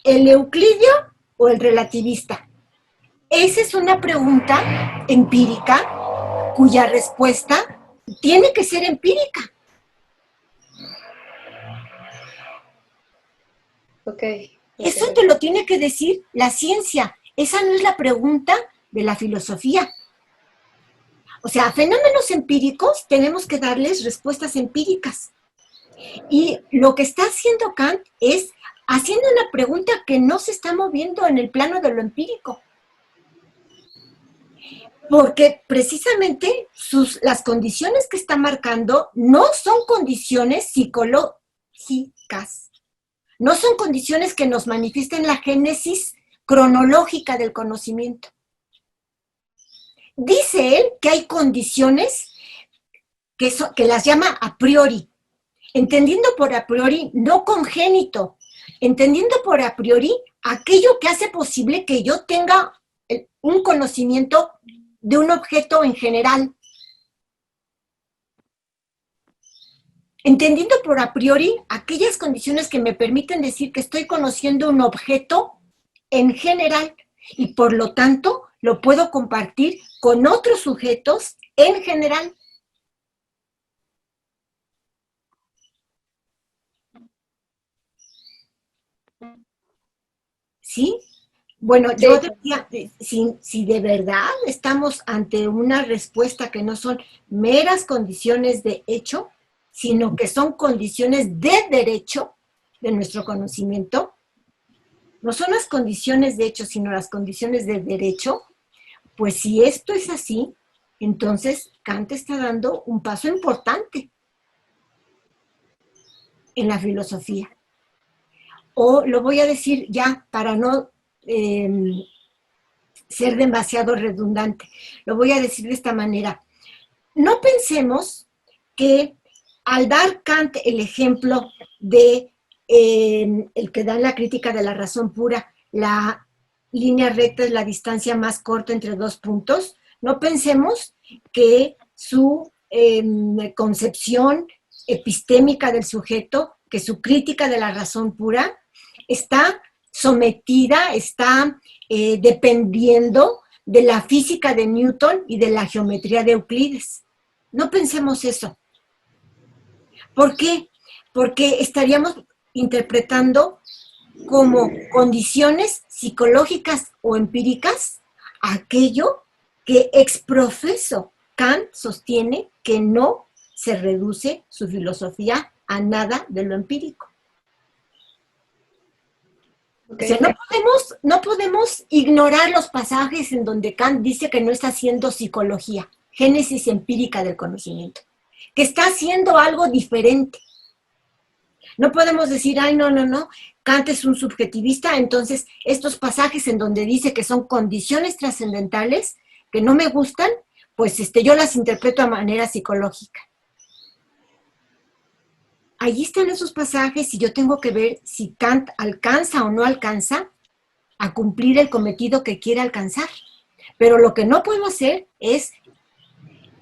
¿El euclidio o el relativista? Esa es una pregunta empírica cuya respuesta tiene que ser empírica. Eso te lo tiene que decir la ciencia. Esa no es la pregunta de la filosofía. O sea, a fenómenos empíricos tenemos que darles respuestas empíricas. Y lo que está haciendo Kant es haciendo una pregunta que no se está moviendo en el plano de lo empírico. Porque precisamente las condiciones que está marcando no son condiciones psicológicas. No son condiciones que nos manifiesten la génesis cronológica del conocimiento. Dice él que hay condiciones que las llama a priori, entendiendo por a priori no congénito, entendiendo por a priori aquello que hace posible que yo tenga un conocimiento de un objeto en general. Entendiendo por a priori aquellas condiciones que me permiten decir que estoy conociendo un objeto en general y por lo tanto lo puedo compartir con otros sujetos en general. ¿Sí? Bueno, yo decía, si de verdad estamos ante una respuesta que no son meras condiciones de hecho, sino que son condiciones de derecho de nuestro conocimiento, no son las condiciones de hecho, sino las condiciones de derecho, pues si esto es así, entonces Kant está dando un paso importante en la filosofía. O lo voy a decir ya para no ser demasiado redundante, lo voy a decir de esta manera. No pensemos que al dar Kant el ejemplo de el que da en la crítica de la razón pura, la línea recta es la distancia más corta entre dos puntos, no pensemos que su concepción epistémica del sujeto, que su crítica de la razón pura, está sometida, está dependiendo de la física de Newton y de la geometría de Euclides. No pensemos eso. ¿Por qué? Porque estaríamos interpretando como condiciones psicológicas o empíricas aquello que ex profeso Kant sostiene que no se reduce su filosofía a nada de lo empírico. Okay. O sea, no podemos ignorar los pasajes en donde Kant dice que no está haciendo psicología, génesis empírica del conocimiento, que está haciendo algo diferente. No podemos decir, ay, no, Kant es un subjetivista, entonces estos pasajes en donde dice que son condiciones trascendentales que no me gustan, pues yo las interpreto de manera psicológica. Allí están esos pasajes y yo tengo que ver si Kant alcanza o no alcanza a cumplir el cometido que quiere alcanzar. Pero lo que no puedo hacer es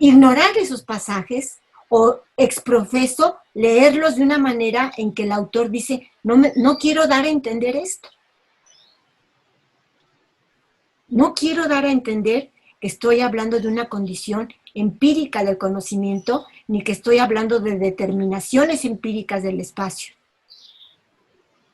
ignorar esos pasajes o ex profeso leerlos de una manera en que el autor dice, no quiero dar a entender esto. No quiero dar a entender que estoy hablando de una condición empírica del conocimiento, ni que estoy hablando de determinaciones empíricas del espacio.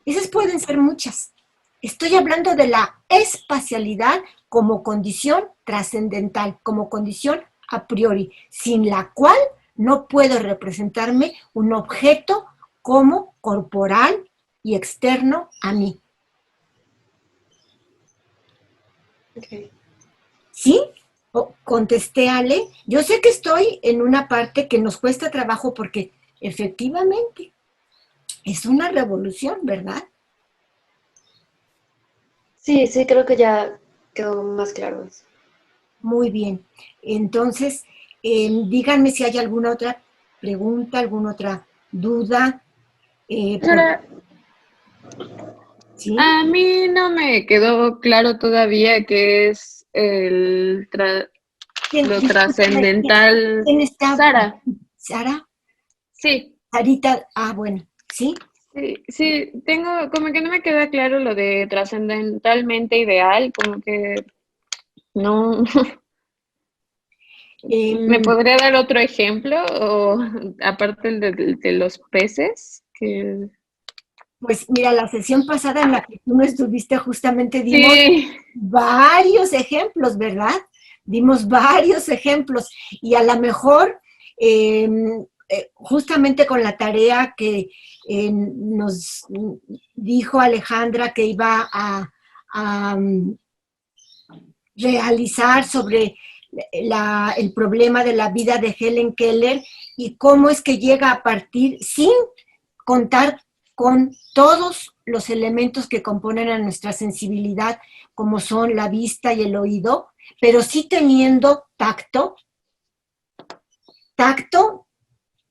Esas pueden ser muchas. Estoy hablando de la espacialidad como condición trascendental, como condición a priori, sin la cual no puedo representarme un objeto como corporal y externo a mí. Okay. ¿Sí? Contesté a Ale. Yo sé que estoy en una parte que nos cuesta trabajo porque efectivamente es una revolución, ¿verdad? Sí, creo que ya quedó más claro eso. Muy bien. Entonces, díganme si hay alguna otra pregunta, alguna otra duda? Profesora, ¿Sí? a mí no me quedó claro todavía qué es lo Discúlpame, trascendental. ¿quién está? Sara, ¿Sara? sí, Sarita, bueno, ¿sí? sí, tengo, como que no me queda claro lo de trascendentalmente ideal, como que no. ¿Me Em, podría dar otro ejemplo? O aparte el de los peces, que pues mira, la sesión pasada en la que tú no estuviste, justamente dimos sí, varios ejemplos, ¿verdad? Dimos varios ejemplos y a lo mejor justamente con la tarea que nos dijo Alejandra que iba a realizar sobre el problema de la vida de Helen Keller y cómo es que llega a partir sin contar con todos los elementos que componen a nuestra sensibilidad, como son la vista y el oído, pero sí teniendo tacto,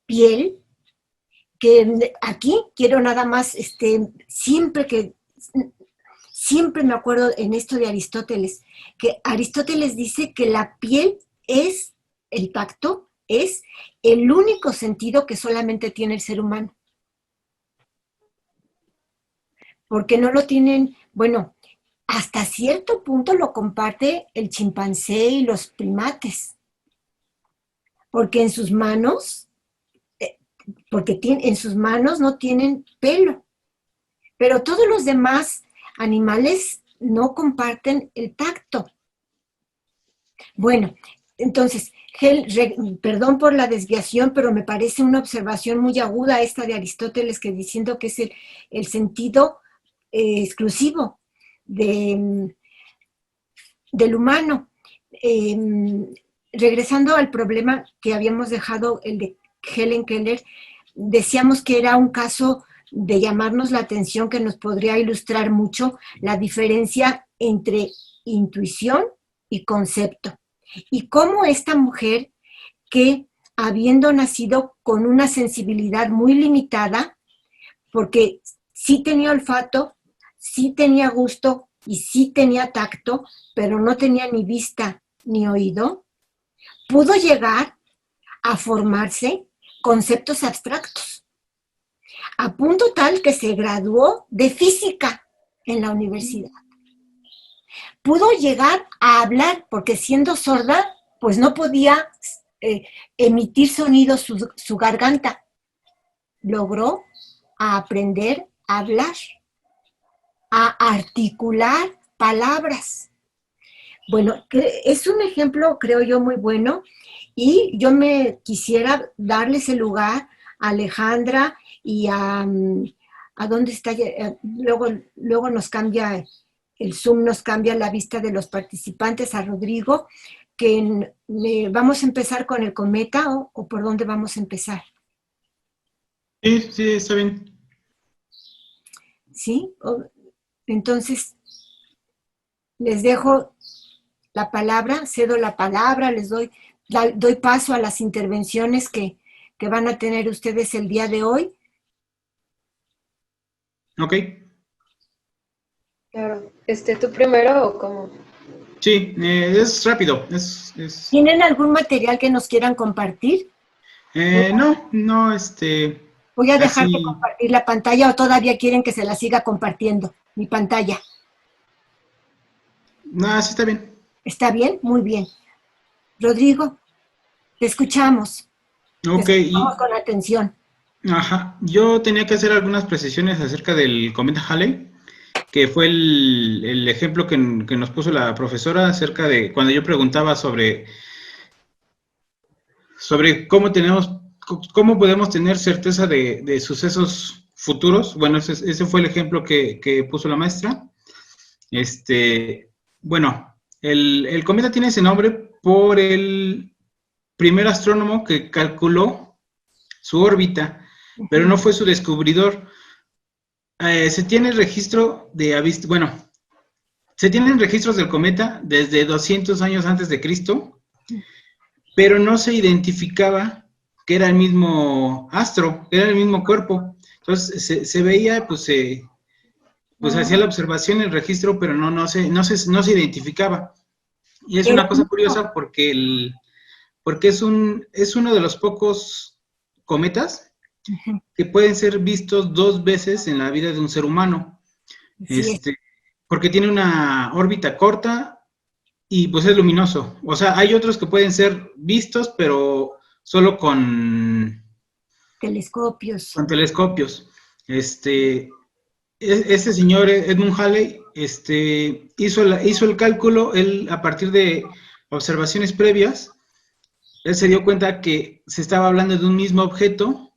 piel, que aquí quiero nada más, siempre me acuerdo en esto de Aristóteles, que Aristóteles dice que la piel es, el tacto, es el único sentido que solamente tiene el ser humano. Porque no lo tienen, bueno, hasta cierto punto lo comparte el chimpancé y los primates, porque en sus manos, en sus manos no tienen pelo, pero todos los demás animales no comparten el tacto. Bueno, entonces, perdón por la desviación, pero me parece una observación muy aguda esta de Aristóteles, que diciendo que es el sentido exclusivo del humano. Regresando al problema que habíamos dejado, el de Helen Keller, decíamos que era un caso de llamarnos la atención que nos podría ilustrar mucho la diferencia entre intuición y concepto. Y cómo esta mujer, que habiendo nacido con una sensibilidad muy limitada, porque sí tenía olfato, sí tenía gusto y sí tenía tacto, pero no tenía ni vista ni oído, pudo llegar a formarse conceptos abstractos, a punto tal que se graduó de física en la universidad. Pudo llegar a hablar, porque siendo sorda, pues no podía emitir sonidos su garganta. Logró aprender a hablar, a articular palabras. Bueno, es un ejemplo, creo yo, muy bueno, y yo me quisiera darles el lugar a Alejandra y a dónde está, luego nos cambia, el Zoom nos cambia la vista de los participantes, a Rodrigo, que vamos a empezar con el cometa, o por dónde vamos a empezar. Sí, está bien. ¿Sí? Entonces, les dejo la palabra, cedo la palabra, les doy paso a las intervenciones que van a tener ustedes el día de hoy. Ok. Claro. ¿Tú primero o cómo? Sí, es rápido. ¿Tienen algún material que nos quieran compartir? No, Voy a dejar de así. compartir la pantalla, o todavía quieren que se la siga compartiendo, mi pantalla. No, así está bien. ¿Está bien? Muy bien. Rodrigo, te escuchamos. Ok, Te escuchamos con atención. ajá. Yo tenía que hacer algunas precisiones acerca del cometa Halley, que fue el ejemplo que nos puso la profesora acerca de cuando yo preguntaba sobre cómo podemos tener certeza de sucesos futuros. Bueno, ese fue el ejemplo que puso la maestra. Bueno, el cometa tiene ese nombre por el primer astrónomo que calculó su órbita, pero no fue su descubridor. Se tiene registro se tienen registros del cometa desde 200 años antes de Cristo, pero no se identificaba que era el mismo astro, era el mismo cuerpo. Entonces se veía, pues hacía la observación, el registro, pero no se identificaba. Y es una cosa curiosa porque es uno de los pocos cometas que pueden ser vistos 2 veces en la vida de un ser humano. Porque tiene una órbita corta y pues es luminoso. O sea, hay otros que pueden ser vistos, pero solo con telescopios. Con telescopios. Este señor Edmund Halley hizo el cálculo, él a partir de observaciones previas, él se dio cuenta que se estaba hablando de un mismo objeto,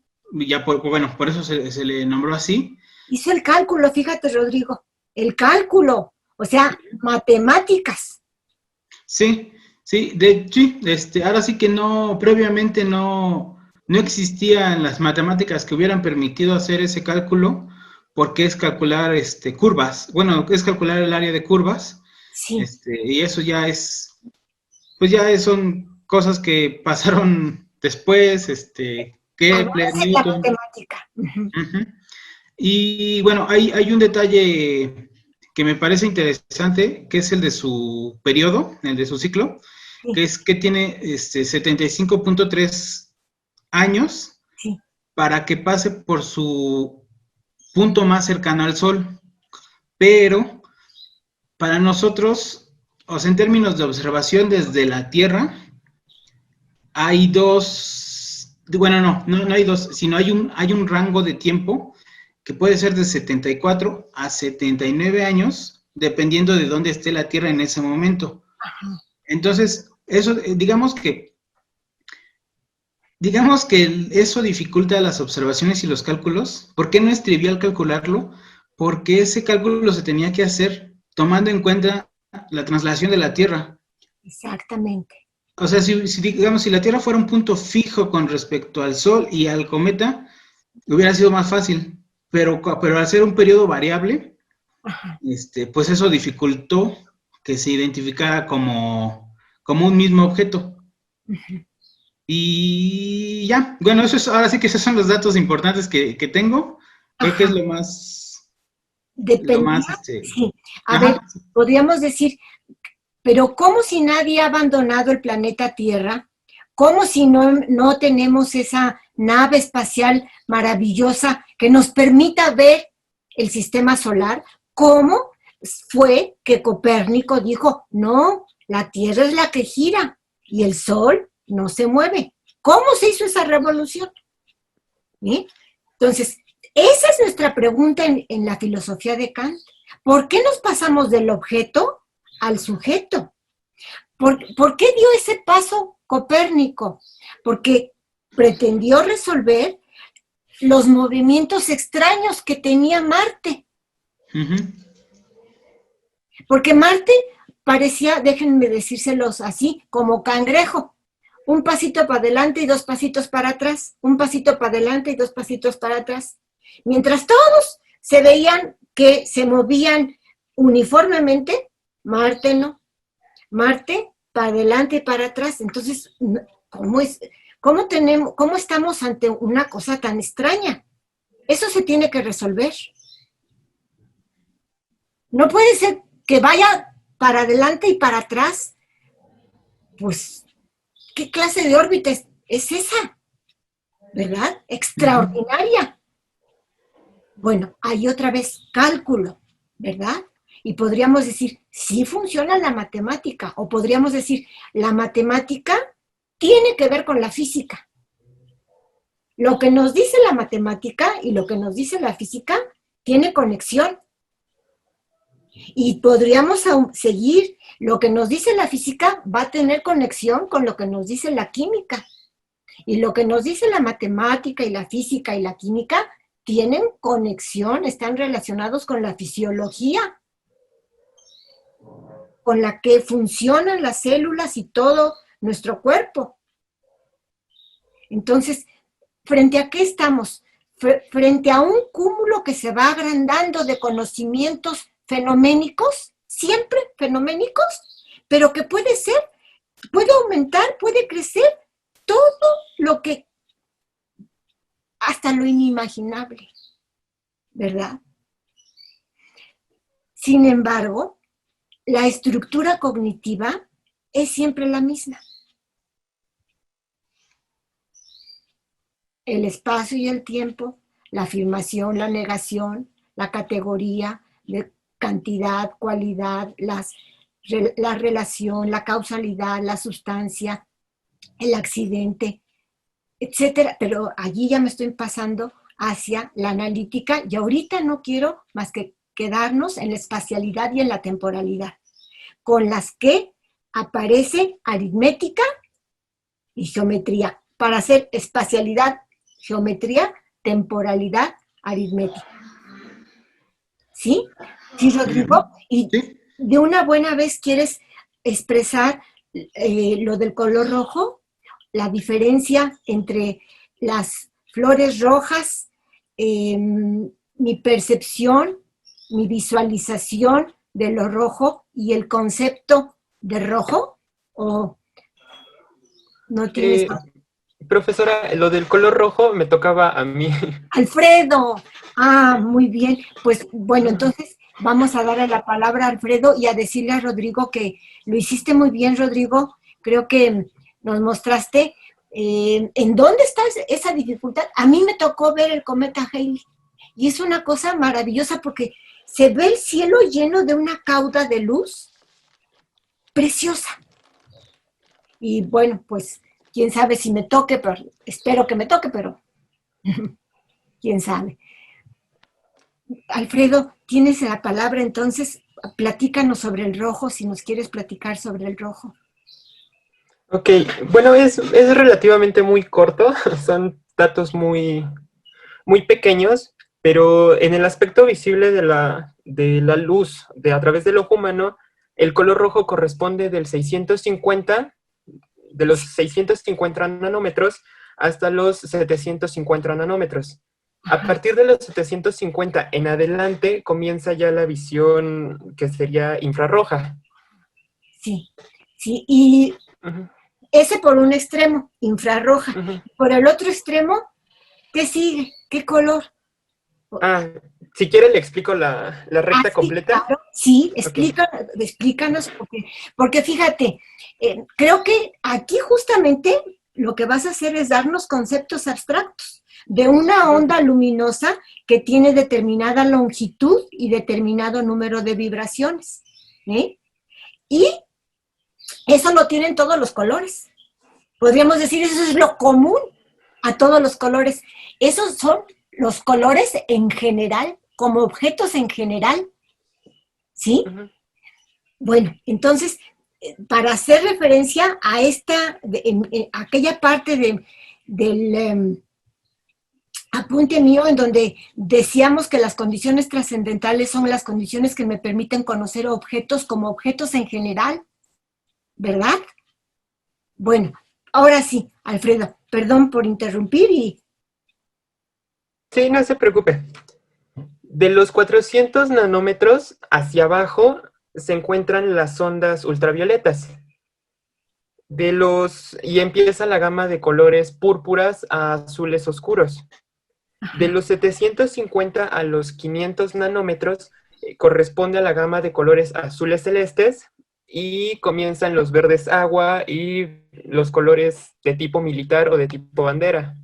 ya por eso se le nombró así. Hizo el cálculo, fíjate, Rodrigo, el cálculo, o sea, matemáticas. Sí, ahora sí que previamente no existían las matemáticas que hubieran permitido hacer ese cálculo, porque es calcular curvas, bueno, es calcular el área de curvas, sí. Y eso ya son cosas que pasaron después, Kepler, Newton. La matemática. Y bueno, hay un detalle que me parece interesante, que es el de su periodo, el de su ciclo, que es que tiene 75.3 años para que pase por su punto más cercano al Sol. Pero para nosotros, o sea, en términos de observación desde la Tierra, hay dos, bueno, no hay dos, sino hay un rango de tiempo que puede ser de 74 a 79 años, dependiendo de dónde esté la Tierra en ese momento. Entonces, eso, digamos que eso dificulta las observaciones y los cálculos. ¿Por qué no es trivial calcularlo? Porque ese cálculo se tenía que hacer tomando en cuenta la traslación de la Tierra. Exactamente. O sea, si la Tierra fuera un punto fijo con respecto al Sol y al cometa, hubiera sido más fácil. Pero al ser un periodo variable, pues eso dificultó que se identificara como un mismo objeto. Y ya, bueno, ahora sí que esos son los datos importantes que tengo. Creo que es lo más... Sí. A ver, podríamos decir, pero ¿cómo si nadie ha abandonado el planeta Tierra? ¿Cómo si no tenemos esa nave espacial maravillosa que nos permita ver el sistema solar? ¿Cómo fue que Copérnico dijo, no, la Tierra es la que gira y el Sol no se mueve? ¿Cómo se hizo esa revolución? ¿Sí? Entonces, esa es nuestra pregunta en la filosofía de Kant. ¿Por qué nos pasamos del objeto al sujeto? ¿Por qué dio ese paso Copérnico? Porque pretendió resolver los movimientos extraños que tenía Marte. Porque Marte parecía, déjenme decírselos así, como cangrejo. Un pasito para adelante y 2 pasitos para atrás. Un pasito para adelante y 2 pasitos para atrás. Mientras todos se veían que se movían uniformemente, Marte no. Marte para adelante y para atrás. Entonces, ¿cómo estamos ante una cosa tan extraña? Eso se tiene que resolver. No puede ser que vaya para adelante y para atrás. Pues, ¿qué clase de órbita es esa? ¿Verdad? Extraordinaria. Bueno, hay otra vez cálculo, ¿verdad? Y podríamos decir, sí funciona la matemática, o podríamos decir, la matemática tiene que ver con la física. Lo que nos dice la matemática y lo que nos dice la física tiene conexión. Y podríamos seguir, lo que nos dice la física va a tener conexión con lo que nos dice la química. Y lo que nos dice la matemática y la física y la química tienen conexión, están relacionados con la fisiología, con la que funcionan las células y todo nuestro cuerpo. Entonces, ¿frente a qué estamos? Frente a un cúmulo que se va agrandando de conocimientos fenoménicos, siempre fenoménicos, pero que puede aumentar, puede crecer todo lo que hasta lo inimaginable, ¿verdad? Sin embargo, la estructura cognitiva es siempre la misma. El espacio y el tiempo, la afirmación, la negación, la categoría de cantidad, cualidad, la relación, la causalidad, la sustancia, el accidente, etcétera. Pero allí ya me estoy pasando hacia la analítica y ahorita no quiero más que quedarnos en la espacialidad y en la temporalidad, con las que aparece aritmética y geometría, para hacer espacialidad, geometría, temporalidad, aritmética. ¿Sí? ¿Sí, Rodrigo? Y Sí. de una buena vez quieres expresar lo del color rojo, la diferencia entre las flores rojas, mi percepción, mi visualización de lo rojo y el concepto de rojo, ¿o no tienes? Profesora, lo del color rojo me tocaba a mí. Alfredo, muy bien. Pues bueno, entonces vamos a darle la palabra a Alfredo y a decirle a Rodrigo que lo hiciste muy bien, Rodrigo. Creo que nos mostraste en dónde está esa dificultad. A mí me tocó ver el cometa Halley y es una cosa maravillosa porque se ve el cielo lleno de una cauda de luz preciosa. Y bueno, pues quién sabe si me toque, pero espero que me toque, pero quién sabe. Alfredo, tienes la palabra, entonces platícanos sobre el rojo, si nos quieres platicar sobre el rojo. Ok, bueno, es relativamente muy corto, son datos muy pequeños, pero en el aspecto visible de la luz a través del ojo humano, el color rojo corresponde de los 650 nanómetros hasta los 750 nanómetros. A partir de los 750 en adelante comienza ya la visión que sería infrarroja. Sí, y ese por un extremo, infrarroja. Por el otro extremo, ¿qué sigue? ¿Qué color? Si quiere le explico la recta completa. Claro, sí, explícanos, porque fíjate, creo que aquí justamente lo que vas a hacer es darnos conceptos abstractos de una onda luminosa que tiene determinada longitud y determinado número de vibraciones. Y eso lo tienen todos los colores. Podríamos decir, eso es lo común a todos los colores. Esos son los colores en general, como objetos en general. ¿Sí? Bueno, entonces, para hacer referencia a aquella parte del apunte mío en donde decíamos que las condiciones trascendentales son las condiciones que me permiten conocer objetos como objetos en general, ¿verdad? Bueno, ahora sí, Alfredo, perdón por interrumpir Sí, no se preocupe. De los 400 nanómetros hacia abajo se encuentran las ondas ultravioletas. Y empieza la gama de colores púrpuras a azules oscuros. De los 750 a los 500 nanómetros corresponde a la gama de colores azules celestes y comienzan los verdes agua y los colores de tipo militar o de tipo bandera.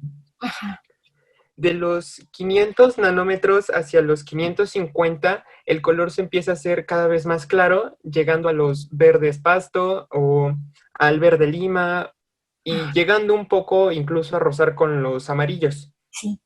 De los 500 nanómetros hacia los 550, el color se empieza a hacer cada vez más claro, llegando a los verdes pasto o al verde lima y llegando un poco incluso a rozar con los amarillos. Sí.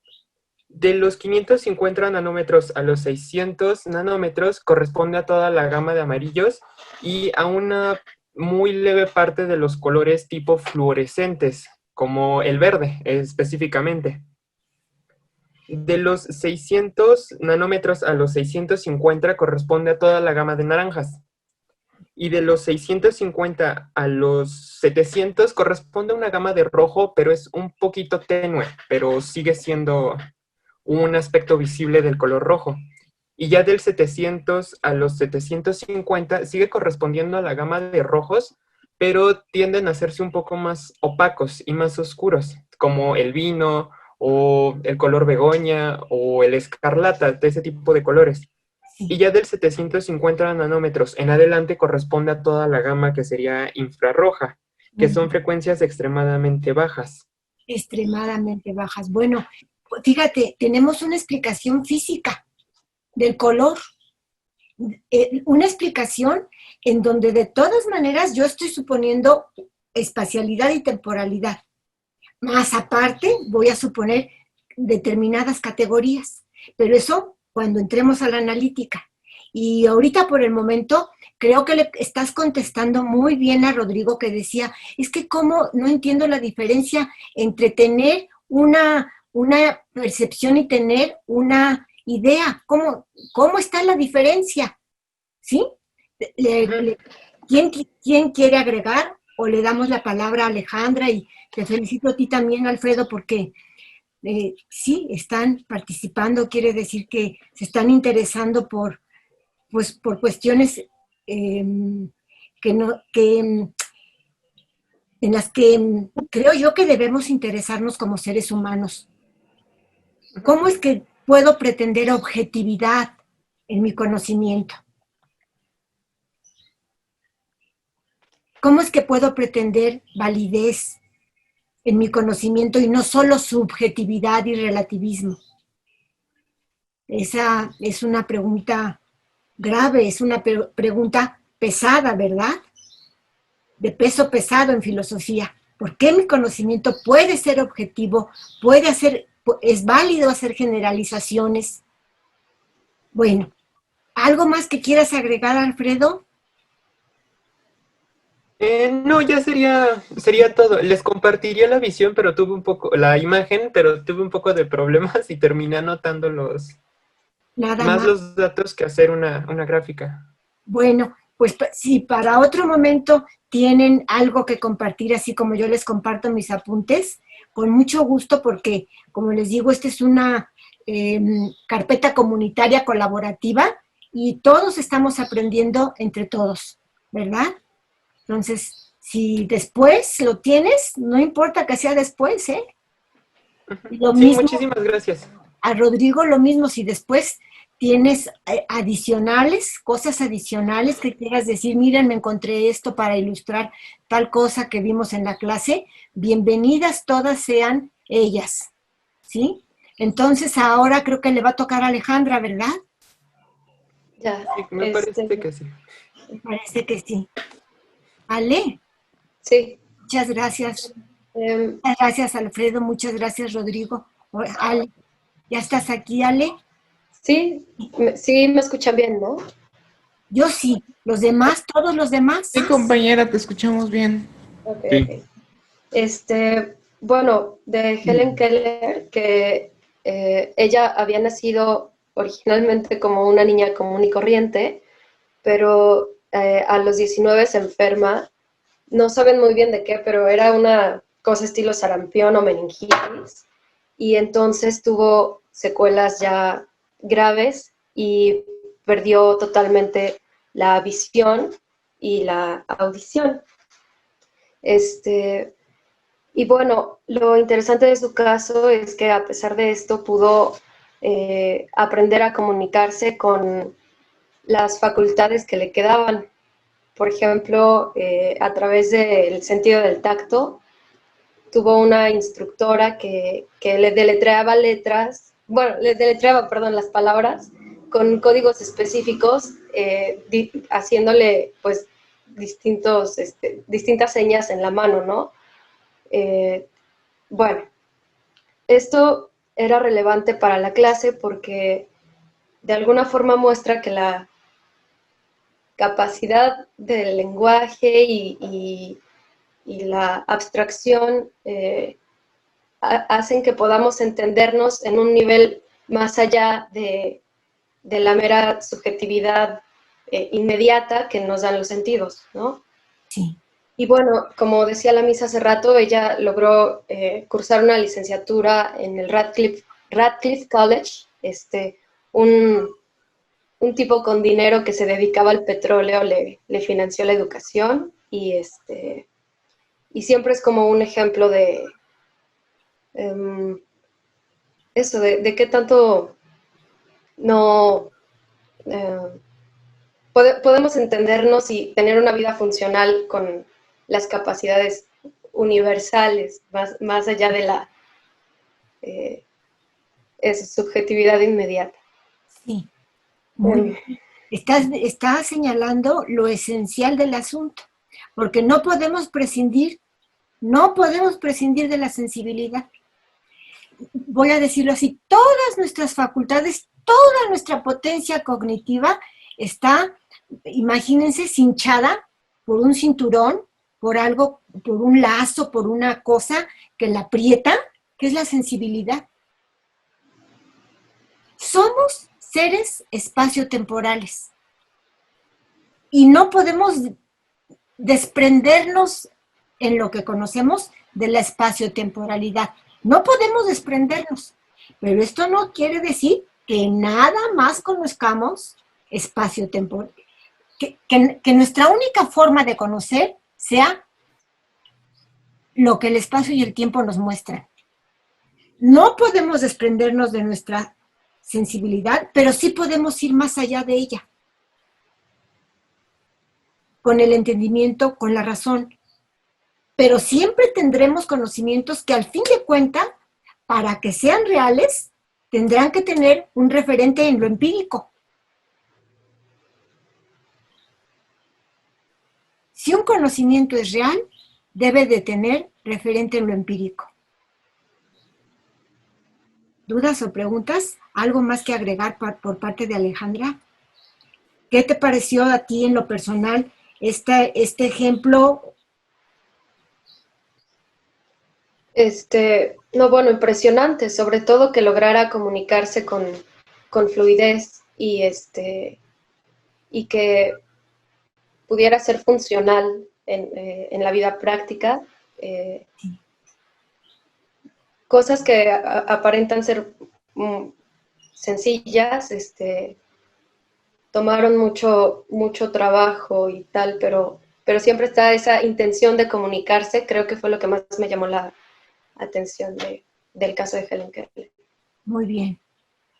De los 550 nanómetros a los 600 nanómetros corresponde a toda la gama de amarillos y a una muy leve parte de los colores tipo fluorescentes, como el verde específicamente. De los 600 nanómetros a los 650 corresponde a toda la gama de naranjas. Y de los 650 a los 700 corresponde a una gama de rojo, pero es un poquito tenue, pero sigue siendo un aspecto visible del color rojo. Y ya del 700 a los 750 sigue correspondiendo a la gama de rojos, pero tienden a hacerse un poco más opacos y más oscuros, como el vino o el color begoña, o el escarlata, de ese tipo de colores. Y ya del 750 nanómetros en adelante corresponde a toda la gama que sería infrarroja, que son frecuencias extremadamente bajas. Extremadamente bajas. Bueno, fíjate, tenemos una explicación física del color, una explicación en donde de todas maneras yo estoy suponiendo espacialidad y temporalidad. Más aparte, voy a suponer determinadas categorías, pero eso cuando entremos a la analítica. Y ahorita por el momento creo que le estás contestando muy bien a Rodrigo, que decía, es que cómo no entiendo la diferencia entre tener una percepción y tener una idea. ¿Cómo está la diferencia? ¿Sí? ¿Quién quiere agregar? O le damos la palabra a Alejandra, y te felicito a ti también, Alfredo, porque sí, están participando, quiere decir que se están interesando por cuestiones en las que creo yo que debemos interesarnos como seres humanos. ¿Cómo es que puedo pretender objetividad en mi conocimiento? ¿Cómo es que puedo pretender validez en mi conocimiento y no solo subjetividad y relativismo? Esa es una pregunta grave, es una pregunta pesada, ¿verdad? De peso pesado en filosofía. ¿Por qué mi conocimiento puede ser objetivo? Es válido hacer generalizaciones. Bueno, ¿algo más que quieras agregar, Alfredo? No, ya sería todo. Les compartiría la visión, pero la imagen, pero tuve un poco de problemas y terminé anotando Nada más más. los datos que hacer una gráfica. Bueno, pues si para otro momento tienen algo que compartir, así como yo les comparto mis apuntes, con mucho gusto, porque, como les digo, esta es una carpeta comunitaria colaborativa y todos estamos aprendiendo entre todos, ¿verdad? Entonces, si después lo tienes, no importa que sea después, ¿eh? Lo Sí, mismo muchísimas gracias. a Rodrigo, lo mismo, si después tienes cosas adicionales que quieras decir, miren, me encontré esto para ilustrar tal cosa que vimos en la clase, bienvenidas todas sean ellas, ¿sí? Entonces ahora creo que le va a tocar a Alejandra, ¿verdad? Ya, Sí, me parece que sí. Me parece que sí. Ale, sí. muchas gracias. Em, Muchas gracias, Alfredo, muchas gracias, Rodrigo. Ale, ¿ya estás aquí, Ale? sí, sí me escuchan bien, ¿no? Yo sí, los demás, todos los demás. Sí, compañera, te escuchamos bien. Ok, Sí. ok. Bueno, de Helen Keller, que ella había nacido originalmente como una niña común y corriente, pero a los 19 se enferma. No saben muy bien de qué, pero era una cosa estilo sarampión o meningitis, y entonces tuvo secuelas ya graves y perdió totalmente la visión y la audición. Y bueno, lo interesante de su caso es que a pesar de esto pudo aprender a comunicarse con las facultades que le quedaban. Por ejemplo, a través del sentido del tacto, tuvo una instructora que le deletreaba las palabras con códigos específicos, haciéndole pues distintas señas en la mano, ¿no? Bueno, esto era relevante para la clase porque de alguna forma muestra que la capacidad del lenguaje y la abstracción hacen que podamos entendernos en un nivel más allá de la mera subjetividad inmediata que nos dan los sentidos, ¿no? Sí. Y bueno, como decía la Miss hace rato, ella logró cursar una licenciatura en el Radcliffe College, un tipo con dinero que se dedicaba al petróleo le financió la educación y siempre es como un ejemplo de eso, de qué tanto no podemos entendernos y tener una vida funcional con las capacidades universales, más allá de la subjetividad inmediata. Sí, muy bien. Estás señalando lo esencial del asunto, porque no podemos prescindir de la sensibilidad. Voy a decirlo así, todas nuestras facultades, toda nuestra potencia cognitiva está, imagínense, cinchada por un cinturón, por algo, por un lazo, por una cosa que la aprieta, que es la sensibilidad. Somos seres espaciotemporales y no podemos desprendernos en lo que conocemos de la espaciotemporalidad. No podemos desprendernos, pero esto no quiere decir que nada más conozcamos espacio-temporal, que nuestra única forma de conocer sea lo que el espacio y el tiempo nos muestran. No podemos desprendernos de nuestra sensibilidad, pero sí podemos ir más allá de ella, con el entendimiento, con la razón. Pero siempre tendremos conocimientos que al fin de cuentas, para que sean reales, tendrán que tener un referente en lo empírico. Si un conocimiento es real, debe de tener referente en lo empírico. ¿Dudas o preguntas? ¿Algo más que agregar por parte de Alejandra? ¿Qué te pareció a ti en lo personal este ejemplo? No, bueno, impresionante, sobre todo que lograra comunicarse con fluidez y que pudiera ser funcional en la vida práctica. Cosas que aparentan ser sencillas, tomaron mucho trabajo y tal, pero siempre está esa intención de comunicarse. Creo que fue lo que más me llamó la atención del caso de Helen Keller. Muy bien.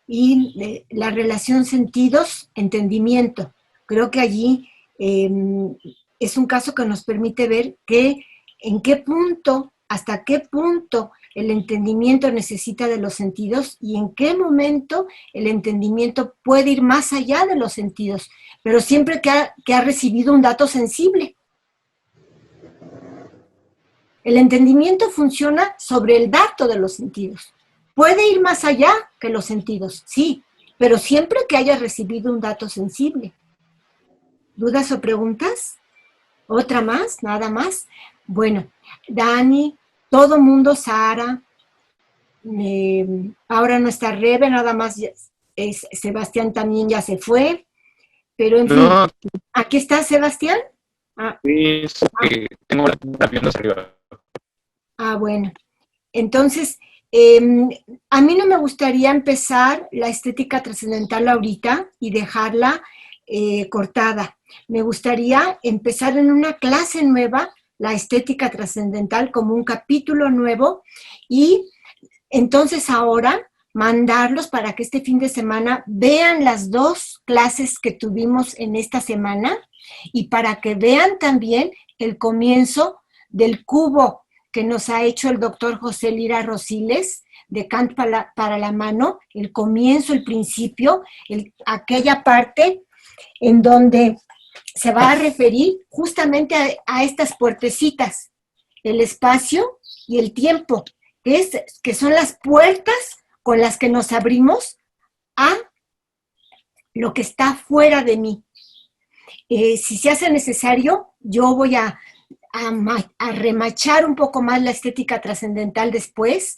Y la relación sentidos-entendimiento. Creo que allí es un caso que nos permite ver hasta qué punto el entendimiento necesita de los sentidos y en qué momento el entendimiento puede ir más allá de los sentidos, pero siempre que ha recibido un dato sensible. El entendimiento funciona sobre el dato de los sentidos. Puede ir más allá que los sentidos, sí, pero siempre que haya recibido un dato sensible. ¿Dudas o preguntas? ¿Otra más? ¿Nada más? Bueno, Dani, todo mundo, Sara, ahora no está Rebe, nada más Sebastián también ya se fue, pero en fin, ¿aquí está Sebastián? Sí, tengo la pierna arriba. Bueno, entonces, a mí no me gustaría empezar la estética trascendental ahorita y dejarla cortada. Me gustaría empezar en una clase nueva, la estética trascendental, como un capítulo nuevo, y entonces ahora mandarlos para que este fin de semana vean las 2 clases que tuvimos en esta semana y para que vean también el comienzo del cubo que nos ha hecho el doctor José Lira Rosiles, de Kant para la mano, el comienzo, el principio, aquella parte en donde se va a referir justamente a estas puertecitas, el espacio y el tiempo, que son las puertas con las que nos abrimos a lo que está fuera de mí. Si se hace necesario, yo voy a remachar un poco más la estética trascendental después,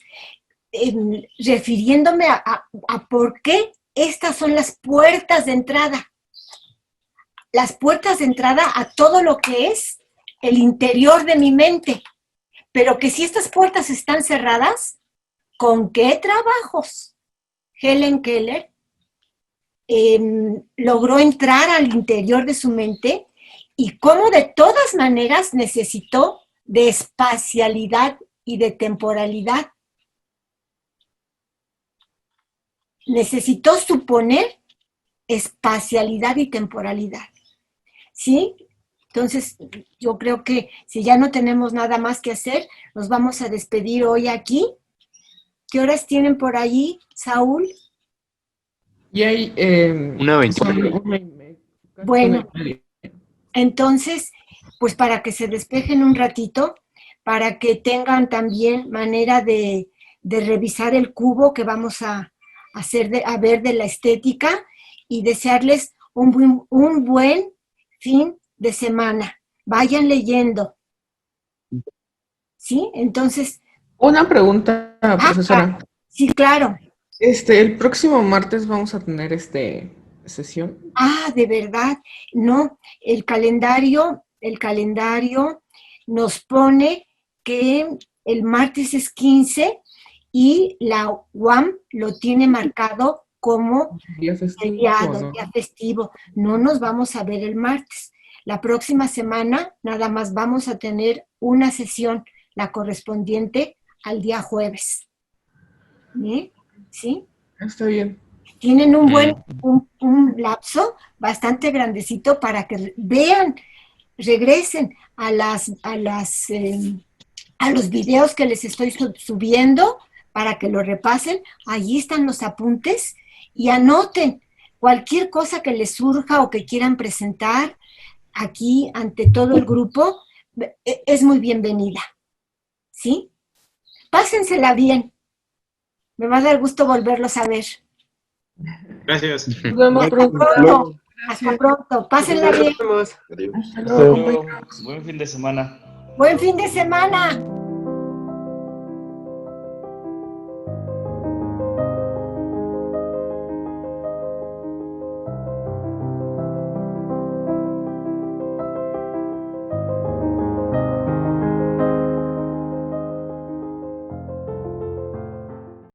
refiriéndome a por qué estas son las puertas de entrada. Las puertas de entrada a todo lo que es el interior de mi mente. Pero que si estas puertas están cerradas, ¿con qué trabajos? Helen Keller logró entrar al interior de su mente y cómo de todas maneras necesitó de espacialidad y de temporalidad. necesitó suponer espacialidad y temporalidad. ¿Sí? Entonces, yo creo que si ya no tenemos nada más que hacer, nos vamos a despedir hoy aquí. ¿Qué horas tienen por allí, Saúl? Y hay... Una 20. son una y media, casi Bueno. una y media. Entonces, pues para que se despejen un ratito, para que tengan también manera de revisar el cubo que vamos a hacer a ver de la estética y desearles un buen fin de semana. Vayan leyendo. ¿Sí? Entonces... Una pregunta, profesora. Sí, claro. El próximo martes vamos a tener sesión. De verdad. No, el calendario nos pone que el martes es 15 y la UAM lo tiene marcado como Día festivo, feriado, ¿no? día festivo. No nos vamos a ver el martes. La próxima semana nada más vamos a tener una sesión, la correspondiente al día jueves. ¿Sí? Está bien. Tienen un lapso bastante grandecito para que vean, regresen a los videos que les estoy subiendo para que lo repasen. Allí están los apuntes y anoten cualquier cosa que les surja o que quieran presentar aquí ante todo el grupo. Es muy bienvenida. ¿Sí? Pásensela bien. Me va a dar gusto volverlos a ver. Gracias. Nos vemos Hasta pronto. pronto. Hasta pronto. Pásenla bien. Nos vemos. Hasta Hasta luego, luego. compañeros. Buen fin de semana. Buen fin de semana.